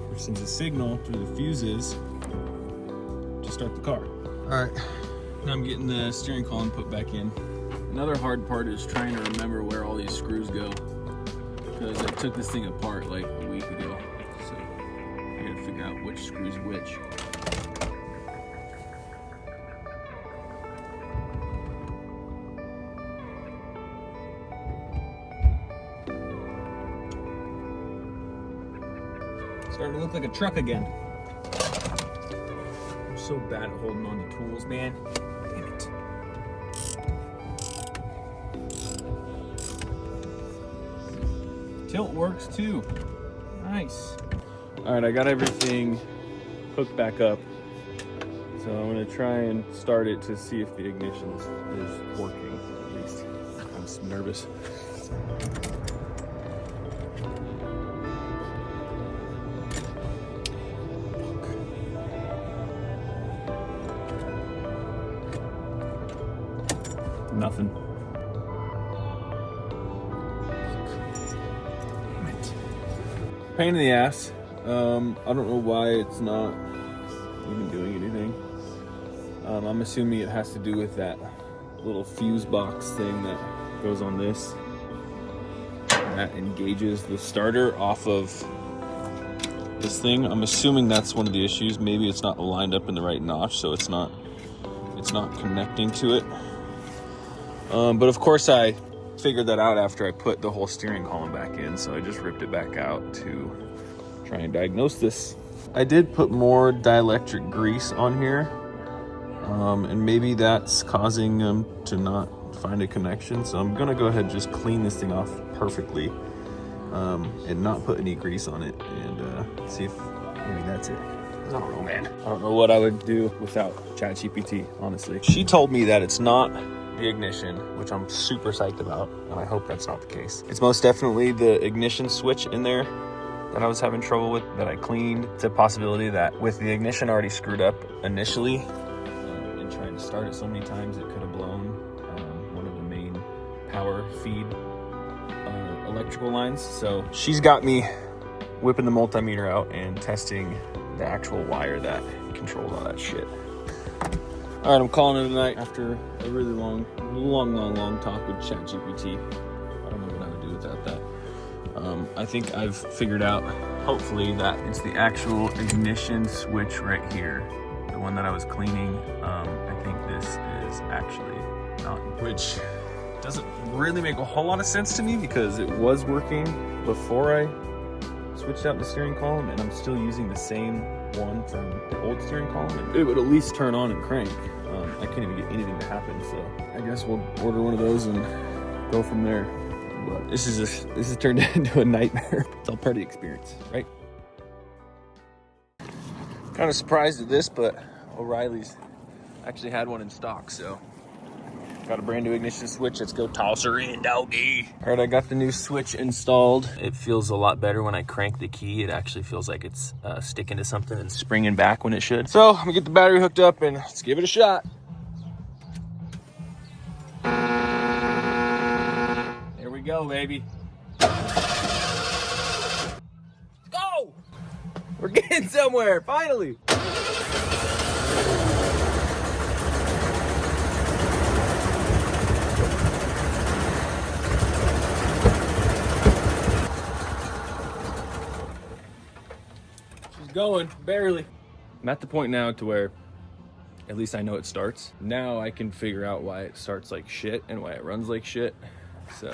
which sends a signal through the fuses to start the car. All right, now I'm getting the steering column put back in. Another hard part is trying to remember where all these screws go, because I took this thing apart like a week ago, so I gotta figure out which screw's which. Starting to look like a truck again. I'm so bad at holding on to tools, man. Damn it. Tilt works too. Nice. All right, I got everything hooked back up. So I'm gonna try and start it to see if the ignition is working, at least. I'm nervous. Nothing. Damn it. Pain in the ass. I don't know why it's not even doing anything. I'm assuming it has to do with that little fuse box thing that goes on this. That engages the starter off of this thing. I'm assuming that's one of the issues. Maybe it's not lined up in the right notch, so it's not connecting to it. But of course I figured that out after I put the whole steering column back in, so I just ripped it back out to try and diagnose this. I did put more dielectric grease on here, and maybe that's causing them to not find a connection. So I'm gonna go ahead and just clean this thing off perfectly, and not put any grease on it, and see if maybe that's it. I don't know, man. I don't know what I would do without ChatGPT, honestly. She told me that it's not the ignition, which I'm super psyched about, and I hope that's not the case. It's most definitely the ignition switch in there that I was having trouble with, that I cleaned. It's a possibility that with the ignition already screwed up initially, and trying to start it so many times, it could have blown one of the main power feed electrical lines. So she's got me whipping the multimeter out and testing the actual wire that controls all that shit. All right, I'm calling it a night after a really long talk with ChatGPT. I don't know what I would do without that. I think I've figured out, hopefully, that it's the actual ignition switch right here, the one that I was cleaning. I think this is actually not, which doesn't really make a whole lot of sense to me because it was working before I switched out the steering column, and I'm still using the same one from the old steering column, and it would at least turn on and crank. I can't even get anything to happen, so I guess we'll order one of those and go from there. But this has turned into a nightmare. It's all part of the experience, right? Kind of surprised at this, but O'Reilly's actually had one in stock, so got a brand new ignition switch. Let's go toss her in, doggy. All right, I got the new switch installed. It feels a lot better when I crank the key. It actually feels like it's sticking to something and springing back when it should. So I'm gonna get the battery hooked up and let's give it a shot. There we go, baby. Let's go! We're getting somewhere, finally. Going barely. I'm at the point now to where at least I know it starts. Now I can figure out why it starts like shit and why it runs like shit. So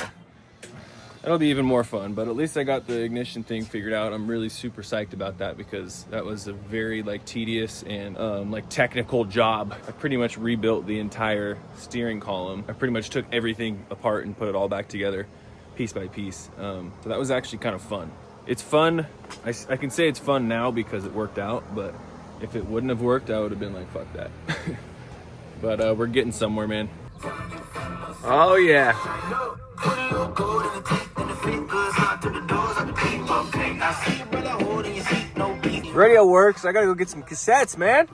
that'll be even more fun, but at least I got the ignition thing figured out. I'm really super psyched about that because that was a very like tedious and like technical job. I pretty much rebuilt the entire steering column. I pretty much took everything apart and put it all back together piece by piece. So that was actually kind of fun. It's fun. I can say it's fun now because it worked out, but if it wouldn't have worked, I would have been like, fuck that. But we're getting somewhere, man. Oh, yeah. Radio works. I gotta go get some cassettes, man.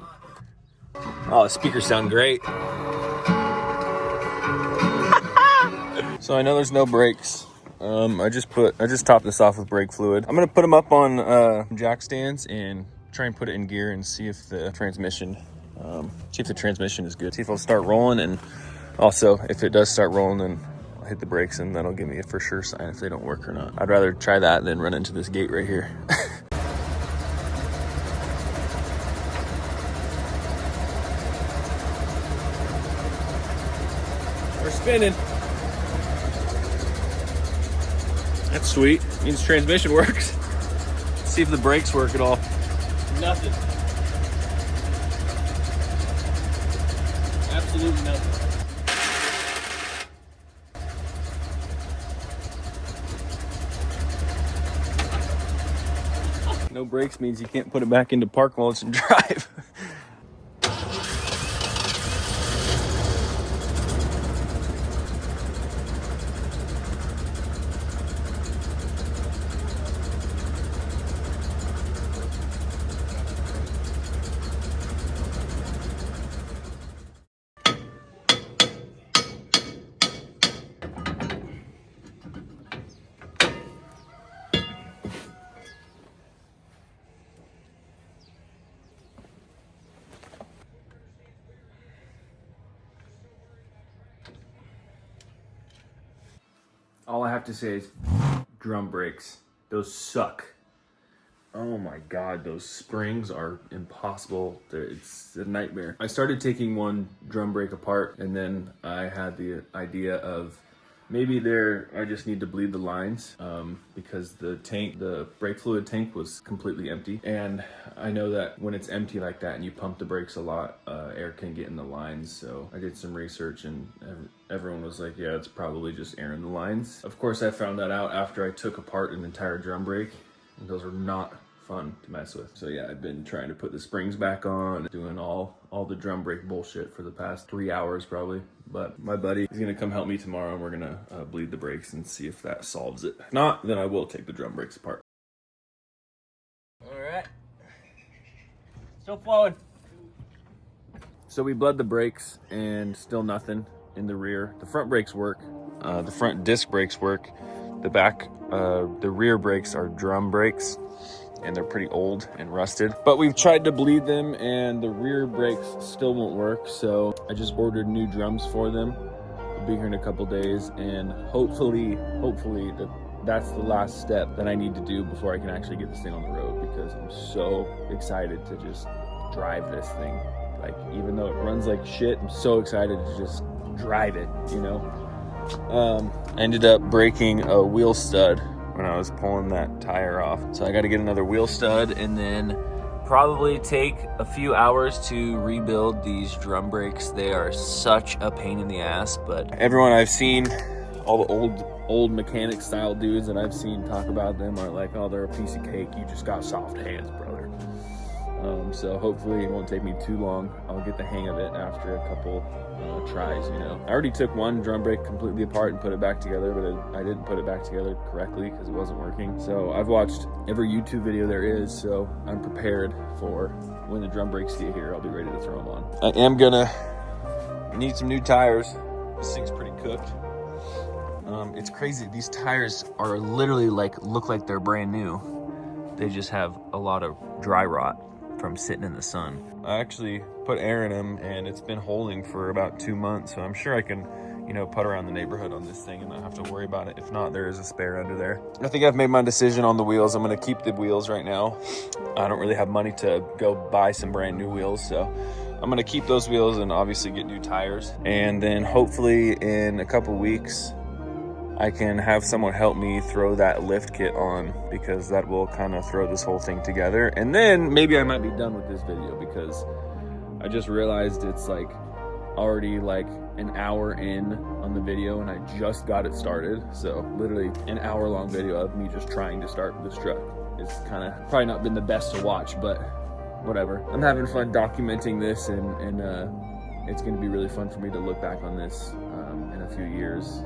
Oh, the speakers sound great. So I know there's no brakes. I just topped this off with brake fluid. I'm gonna put them up on jack stands and try and put it in gear and see if the transmission is good. See if it'll start rolling, and also if it does start rolling, then I'll hit the brakes and that'll give me a for sure sign if they don't work or not. I'd rather try that than run into this gate right here. We're spinning. That's sweet. Means transmission works. Let's see if the brakes work at all. Nothing. Absolutely nothing. No brakes means you can't put it back into park modes and drive. All I have to say is drum brakes. Those suck. Oh my God, those springs are impossible. It's a nightmare. I started taking one drum brake apart, and then I had the idea of Maybe I just need to bleed the lines because the brake fluid tank was completely empty. And I know that when it's empty like that and you pump the brakes a lot, air can get in the lines. So I did some research and everyone was like, yeah, it's probably just air in the lines. Of course, I found that out after I took apart an entire drum brake. And those are not fun to mess with. So yeah, I've been trying to put the springs back on, doing all the drum brake bullshit for the past 3 hours probably. But my buddy is gonna come help me tomorrow and we're gonna bleed the brakes and see if that solves it. If not, then I will take the drum brakes apart. All right. Still flowing. So we bled the brakes and still nothing in the rear. The front brakes work. The front disc brakes work. The rear brakes are drum brakes and they're pretty old and rusted. But we've tried to bleed them and the rear brakes still won't work. So I just ordered new drums for them. They'll be here in a couple days and hopefully that's the last step that I need to do before I can actually get this thing on the road, because I'm so excited to just drive this thing. Like, even though it runs like shit, I'm so excited to just drive it, you know? I ended up breaking a wheel stud when I was pulling that tire off. So I got to get another wheel stud and then probably take a few hours to rebuild these drum brakes. They are such a pain in the ass, but everyone I've seen, all the old mechanic style dudes that I've seen talk about them are like, oh, they're a piece of cake. You just got soft hands, brother. So hopefully it won't take me too long. I'll get the hang of it after a couple tries, you know. I already took one drum brake completely apart and put it back together, but I didn't put it back together correctly because it wasn't working. So I've watched every YouTube video there is, so I'm prepared for when the drum brakes get here, I'll be ready to throw them on. I am gonna need some new tires. This thing's pretty cooked. It's crazy. These tires are literally look like they're brand new. They just have a lot of dry rot from sitting in the sun. I actually put air in them and it's been holding for about 2 months. So I'm sure I can, you know, putt around the neighborhood on this thing and not have to worry about it. If not, there is a spare under there. I think I've made my decision on the wheels. I'm gonna keep the wheels right now. I don't really have money to go buy some brand new wheels. So I'm gonna keep those wheels and obviously get new tires. And then hopefully in a couple weeks, I can have someone help me throw that lift kit on, because that will kind of throw this whole thing together. And then maybe I might be done with this video, because I just realized it's like already like an hour in on the video and I just got it started. So literally an hour-long video of me just trying to start this truck. It's kind of probably not been the best to watch, but whatever. I'm having fun documenting this and it's gonna be really fun for me to look back on this in a few years,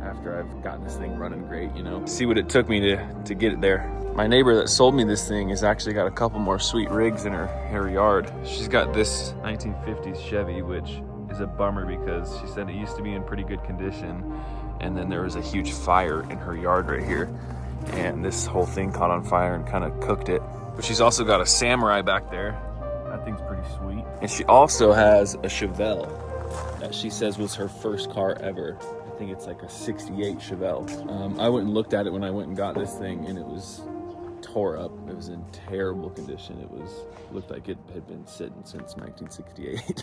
after I've gotten this thing running great, you know. See what it took me to get it there. My neighbor that sold me this thing has actually got a couple more sweet rigs in her yard. She's got this 1950s Chevy, which is a bummer because she said it used to be in pretty good condition, and then there was a huge fire in her yard right here, and this whole thing caught on fire and kind of cooked it. But she's also got a Samurai back there. That thing's pretty sweet. And she also has a Chevelle that she says was her first car ever. I think it's like a 68 Chevelle. I went and looked at it when I went and got this thing and it was tore up. It was in terrible condition. Looked like it had been sitting since 1968.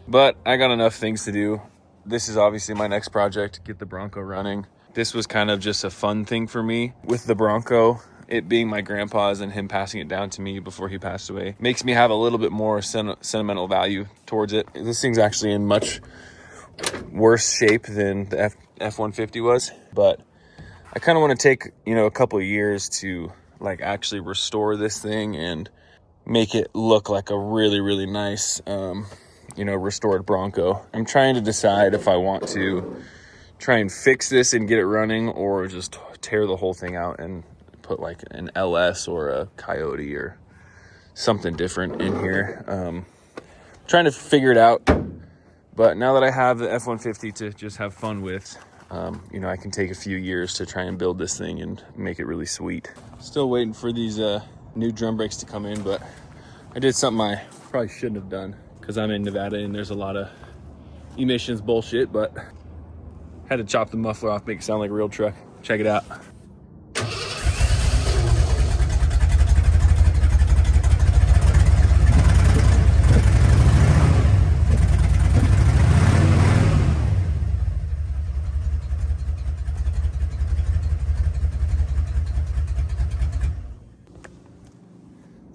But I got enough things to do. This is obviously my next project, get the Bronco running. This was kind of just a fun thing for me with the Bronco. It being my grandpa's and him passing it down to me before he passed away makes me have a little bit more sentimental value towards it. This thing's actually in much worse shape than the F150 was, but I kind of want to take, you know, a couple of years to like actually restore this thing and make it look like a really, really nice, you know, restored Bronco. I'm trying to decide if I want to try and fix this and get it running, or just tear the whole thing out and put like an LS or a Coyote or something different in here. Trying to figure it out. But now that I have the F-150 to just have fun with, you know, I can take a few years to try and build this thing and make it really sweet. Still waiting for these new drum brakes to come in, but I did something I probably shouldn't have done because I'm in Nevada and there's a lot of emissions bullshit, but had to chop the muffler off, make it sound like a real truck. Check it out.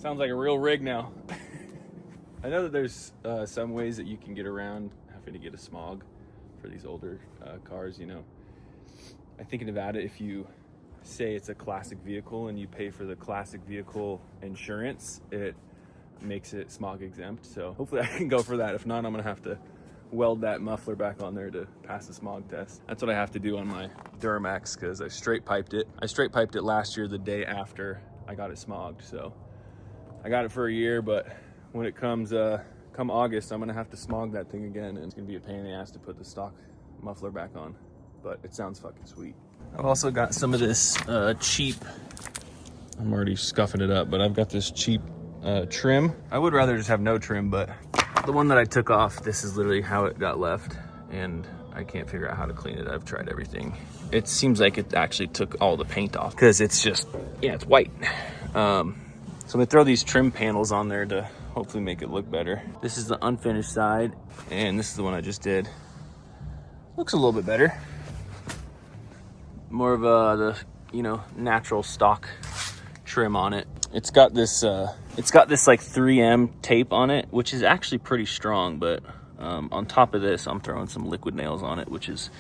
Sounds like a real rig now. I know that there's some ways that you can get around having to get a smog for these older cars, you know. I think in Nevada, if you say it's a classic vehicle and you pay for the classic vehicle insurance, it makes it smog exempt. So hopefully I can go for that. If not, I'm gonna have to weld that muffler back on there to pass the smog test. That's what I have to do on my Duramax because I straight piped it. I straight piped it last year, the day after I got it smogged. So I got it for a year, but when it comes come August, I'm gonna have to smog that thing again, and it's gonna be a pain in the ass to put the stock muffler back on, but it sounds fucking sweet. I've also got some of this cheap, I'm already scuffing it up, but I've got this cheap trim. I would rather just have no trim, but the one that I took off, this is literally how it got left, and I can't figure out how to clean it. I've tried everything. It seems like it actually took all the paint off because it's just, yeah, it's white. So I'm gonna throw these trim panels on there to hopefully make it look better. This is the unfinished side, and this is the one I just did. Looks a little bit better. More of the, you know, natural stock trim on it. It's got this like 3M tape on it, which is actually pretty strong, but on top of this, I'm throwing some liquid nails on it, which is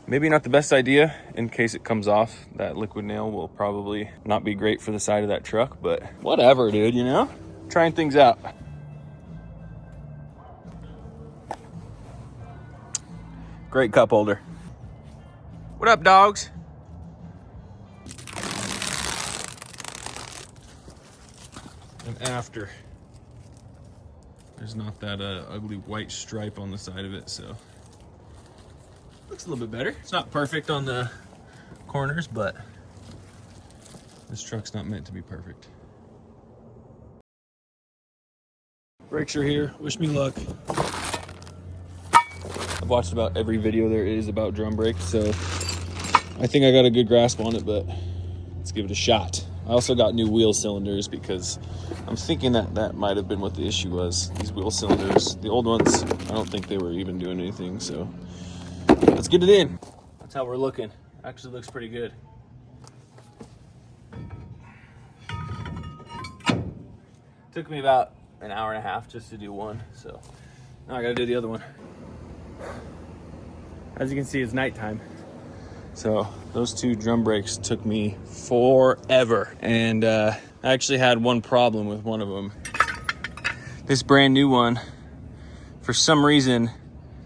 maybe not the best idea in case it comes off. That liquid nail will probably not be great for the side of that truck, but whatever, dude, you know? Trying things out. Great cup holder. What up, dogs? And after, there's not that ugly white stripe on the side of it, so looks a little bit better. It's not perfect on the corners, but this truck's not meant to be perfect. Brakes are here. Wish me luck. I've watched about every video there is about drum brakes, so I think I got a good grasp on it, but let's give it a shot. I also got new wheel cylinders because I'm thinking that that might have been what the issue was. These wheel cylinders, the old ones, I don't think they were even doing anything, so let's get it in. That's how we're looking. Actually looks pretty good. Took me about an hour and a half just to do one, so now I gotta do the other one. As you can see, it's nighttime. So those two drum brakes took me forever. And I actually had one problem with one of them. This brand new one, for some reason,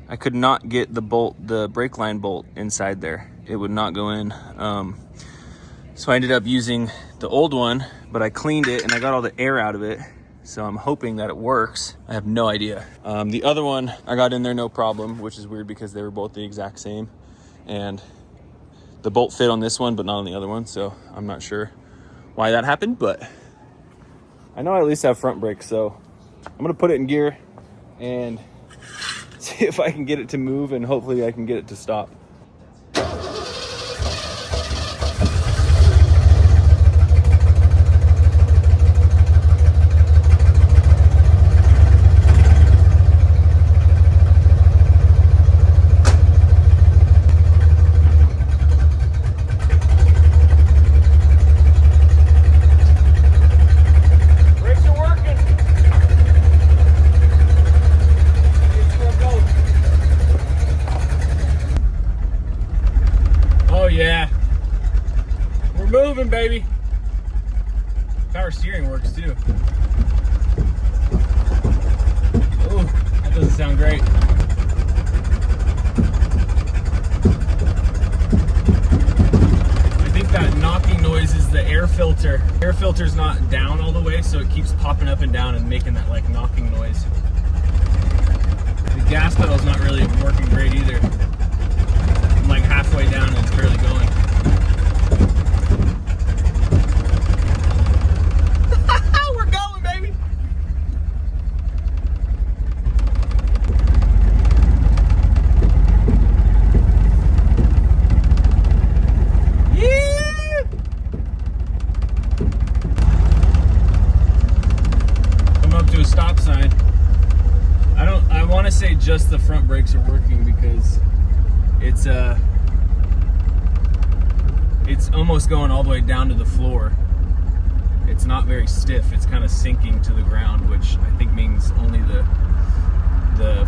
I could not get the bolt, the brake line bolt inside there. It would not go in. So I ended up using the old one, but I cleaned it and I got all the air out of it. So I'm hoping that it works. I have no idea. The other one, I got in there no problem, which is weird because they were both the exact same. And the bolt fit on this one, but not on the other one. So I'm not sure why that happened, but I know I at least have front brakes. So I'm gonna put it in gear and see if I can get it to move, and hopefully I can get it to stop. Yeah, we're moving, baby. Power steering works too. Oh, that doesn't sound great. I think that knocking noise is the air filter. Air filter's not down all the way, so it keeps popping up and down and making that like knocking noise. The gas pedal's not really working great either. I'm like halfway down and it's barely going. We're going, baby! Yeah! Come up to a stop sign. I want to say just the front brakes are working because it's almost going all the way down to the floor. it's not very stiff. It's kind of sinking to the ground, which I think means only the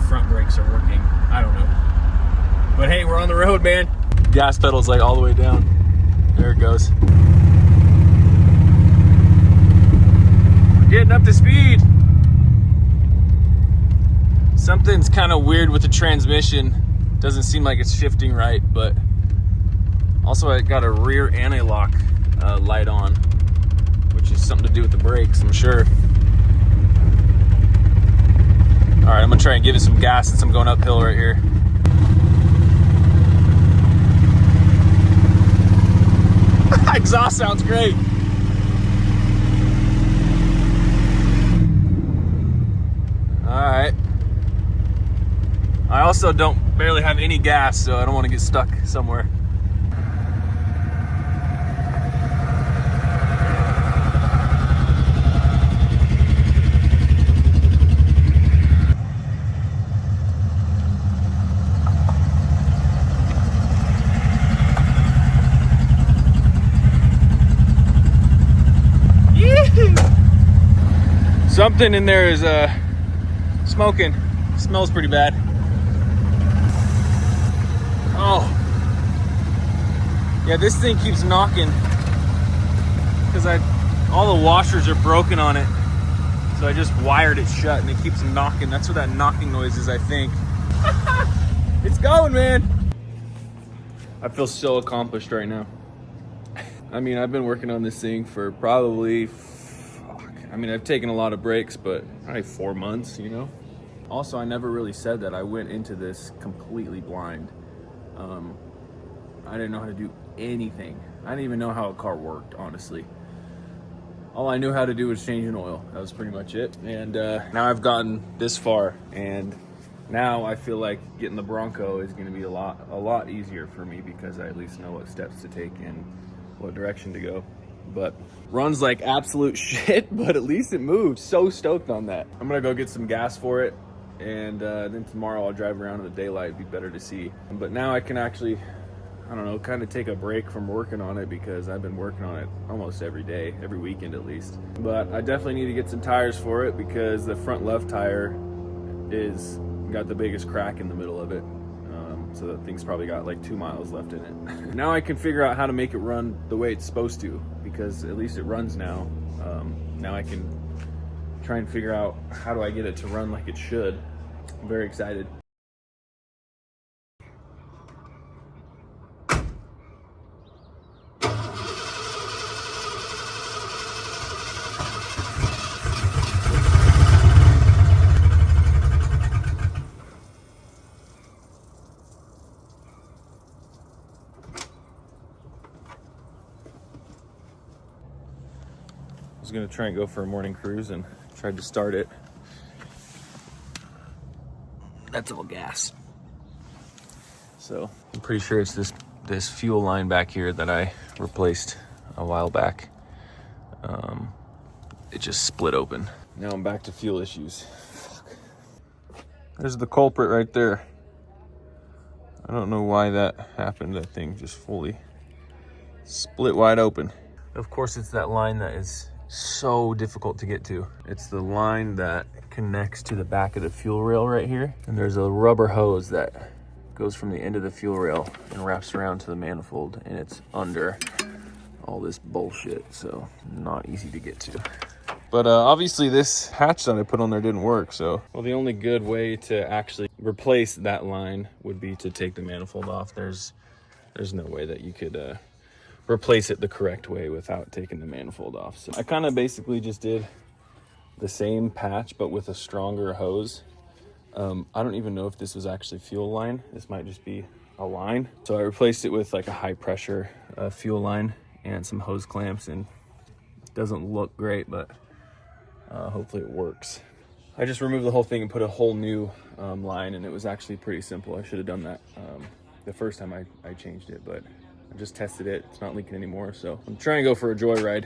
front brakes are working. I don't know. But hey, we're on the road, man. Gas pedal's like all the way down. There it goes. Getting up to speed. Something's kind of weird with the transmission. Doesn't seem like it's shifting right, but also I got a rear anti-lock light on, which is something to do with the brakes, I'm sure. All right, I'm gonna try and give it some gas since I'm going uphill right here. Exhaust sounds great. All right. I also barely have any gas, so I don't want to get stuck somewhere. Something in there is smoking. Smells pretty bad. Oh. Yeah, this thing keeps knocking because all the washers are broken on it. So I just wired it shut and it keeps knocking. That's what that knocking noise is, I think. It's going, man. I feel so accomplished right now. I mean, I've been working on this thing for probably, I've taken a lot of breaks, but probably 4 months, you know? Also, I never really said that I went into this completely blind. I didn't know how to do anything. I didn't even know how a car worked, honestly. All I knew how to do was change an oil. That was pretty much it. And now I've gotten this far, and now I feel like getting the Bronco is gonna be a lot easier for me because I at least know what steps to take and what direction to go. But runs like absolute shit, but at least it moves. So stoked on that. I'm gonna go get some gas for it, and then tomorrow I'll drive around in the daylight. It'd be better to see. But now I can actually, I don't know, kind of take a break from working on it because I've been working on it almost every day, every weekend at least. But I definitely need to get some tires for it because the front left tire is got the biggest crack in the middle of it. So that thing's probably got like 2 miles left in it. Now I can figure out how to make it run the way it's supposed to, because at least it runs now. Now I can try and figure out how do I get it to run like it should. I'm very excited. I was gonna try and go for a morning cruise and tried to start it. That's all gas. So I'm pretty sure it's this fuel line back here that I replaced a while back. It just split open. Now I'm back to fuel issues. Fuck. There's the culprit right there. I don't know why that happened. That thing just fully split wide open. Of course, it's that line that is so difficult to get to. It's the line that connects to the back of the fuel rail right here. And there's a rubber hose that goes from the end of the fuel rail and wraps around to the manifold, and it's under all this bullshit, so not easy to get to. But obviously this hatch that I put on there didn't work, so. Well, the only good way to actually replace that line would be to take the manifold off. There's no way that you could replace it the correct way without taking the manifold off. So I kind of basically just did the same patch, but with a stronger hose. I don't even know if this was actually fuel line. This might just be a line. So I replaced it with like a high pressure fuel line and some hose clamps, and it doesn't look great, but hopefully it works. I just removed the whole thing and put a whole new line, and it was actually pretty simple. I should have done that the first time I changed it, but I just tested it. It's not leaking anymore, so I'm trying to go for a joyride.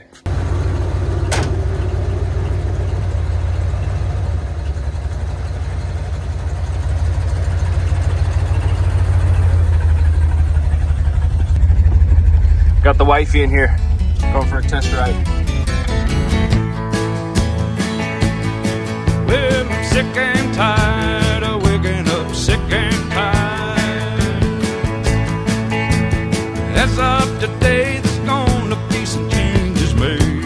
Got the wifey in here, going for a test ride. Well, I'm sick and tired of waking up sick and tired. As of today, there's gonna be some changes made.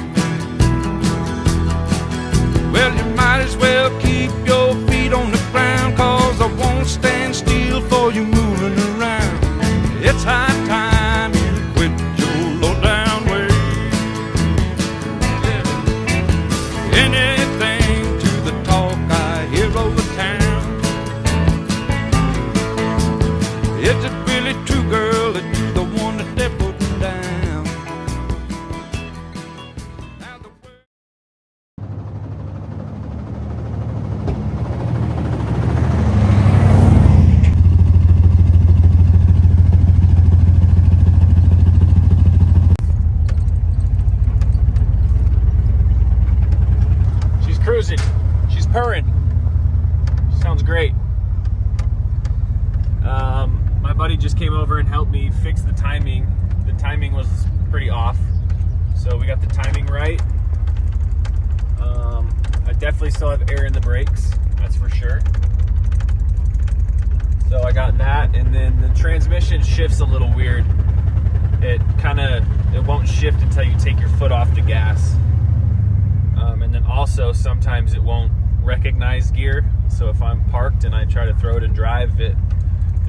Well, you might as well keep your feet on the ground, 'cause I won't stand still for you moving around. It's high time you quit your low down way. Yeah. Anything to the talk I hear over town. Is it really true, girl, that you're the one that they're putting down? Now the She's cruising. She's purring. Sounds great. My buddy just came over and helped me fix the timing. The timing was pretty off, so we got the timing right. I definitely still have air in the brakes, that's for sure. So I got that, and then the transmission shifts a little weird. It won't shift until you take your foot off the gas. And then also sometimes it won't recognize gear. So if I'm parked and I try to throw it and drive, it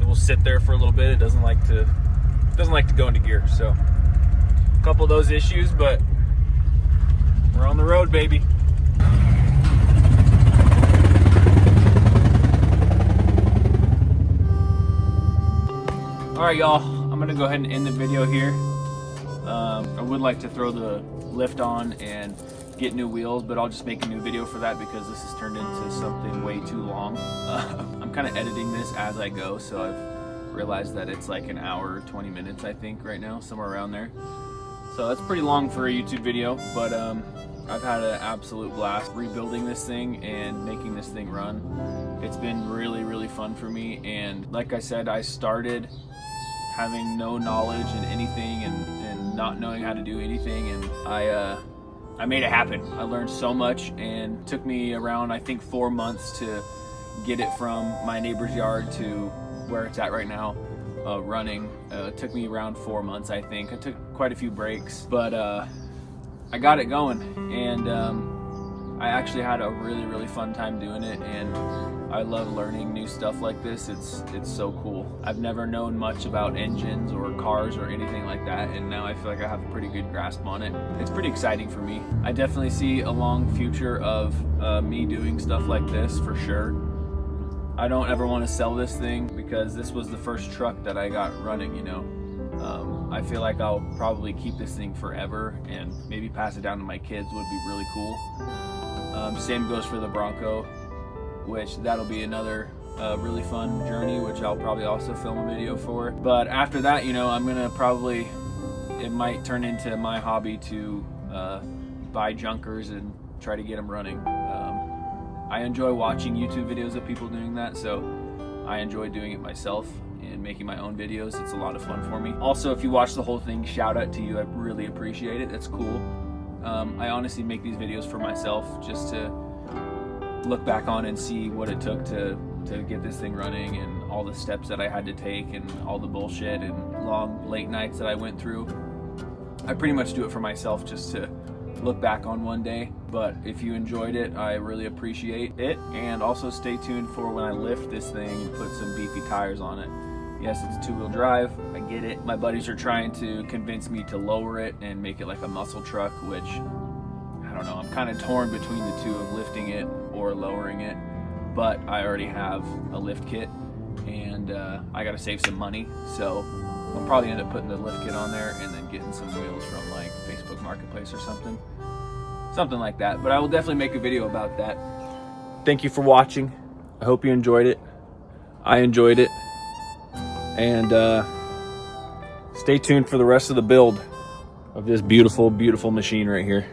will sit there for a little bit. It doesn't like to go into gear. So a couple of those issues, but we're on the road, baby. All right, y'all, I'm gonna go ahead and end the video here. I would like to throw the lift on and get new wheels, but I'll just make a new video for that because this has turned into something way too long. I'm kind of editing this as I go, so I've realized that it's like an hour, 20 minutes, I think, right now, somewhere around there. So that's pretty long for a YouTube video, but I've had an absolute blast rebuilding this thing and making this thing run. It's been really, really fun for me, and like I said, I started having no knowledge in anything and not knowing how to do anything, and I made it happen. I learned so much, and it took me around, I think, 4 months to get it from my neighbor's yard to where it's at right now, running. It took me around 4 months, I think. I took quite a few breaks, but I got it going, and I actually had a really, really fun time doing it, and I love learning new stuff like this. It's so cool. I've never known much about engines or cars or anything like that, and now I feel like I have a pretty good grasp on it. It's pretty exciting for me. I definitely see a long future of me doing stuff like this for sure. I don't ever want to sell this thing because this was the first truck that I got running, you know. I feel like I'll probably keep this thing forever and maybe pass it down to my kids would be really cool. Same goes for the Bronco, which that'll be another really fun journey, which I'll probably also film a video for. But after that, you know, I'm gonna probably, it might turn into my hobby to buy junkers and try to get them running. I enjoy watching YouTube videos of people doing that, so I enjoy doing it myself and making my own videos. It's a lot of fun for me. Also, if you watch the whole thing, shout out to you. I really appreciate it. That's cool. I honestly make these videos for myself just to look back on and see what it took to get this thing running and all the steps that I had to take and all the bullshit and long late nights that I went through. I pretty much do it for myself just to look back on one day. But if you enjoyed it, I really appreciate it. And also stay tuned for when I lift this thing and put some beefy tires on it. Yes, it's a two-wheel drive, I get it. My buddies are trying to convince me to lower it and make it like a muscle truck, which, I don't know, I'm kind of torn between the two of lifting it or lowering it. But I already have a lift kit, and I gotta save some money, so I'll probably end up putting the lift kit on there and then getting some wheels from like Facebook Marketplace or something like that. But I will definitely make a video about that. Thank you for watching. I hope you enjoyed it. I enjoyed it. And stay tuned for the rest of the build of this beautiful, beautiful machine right here.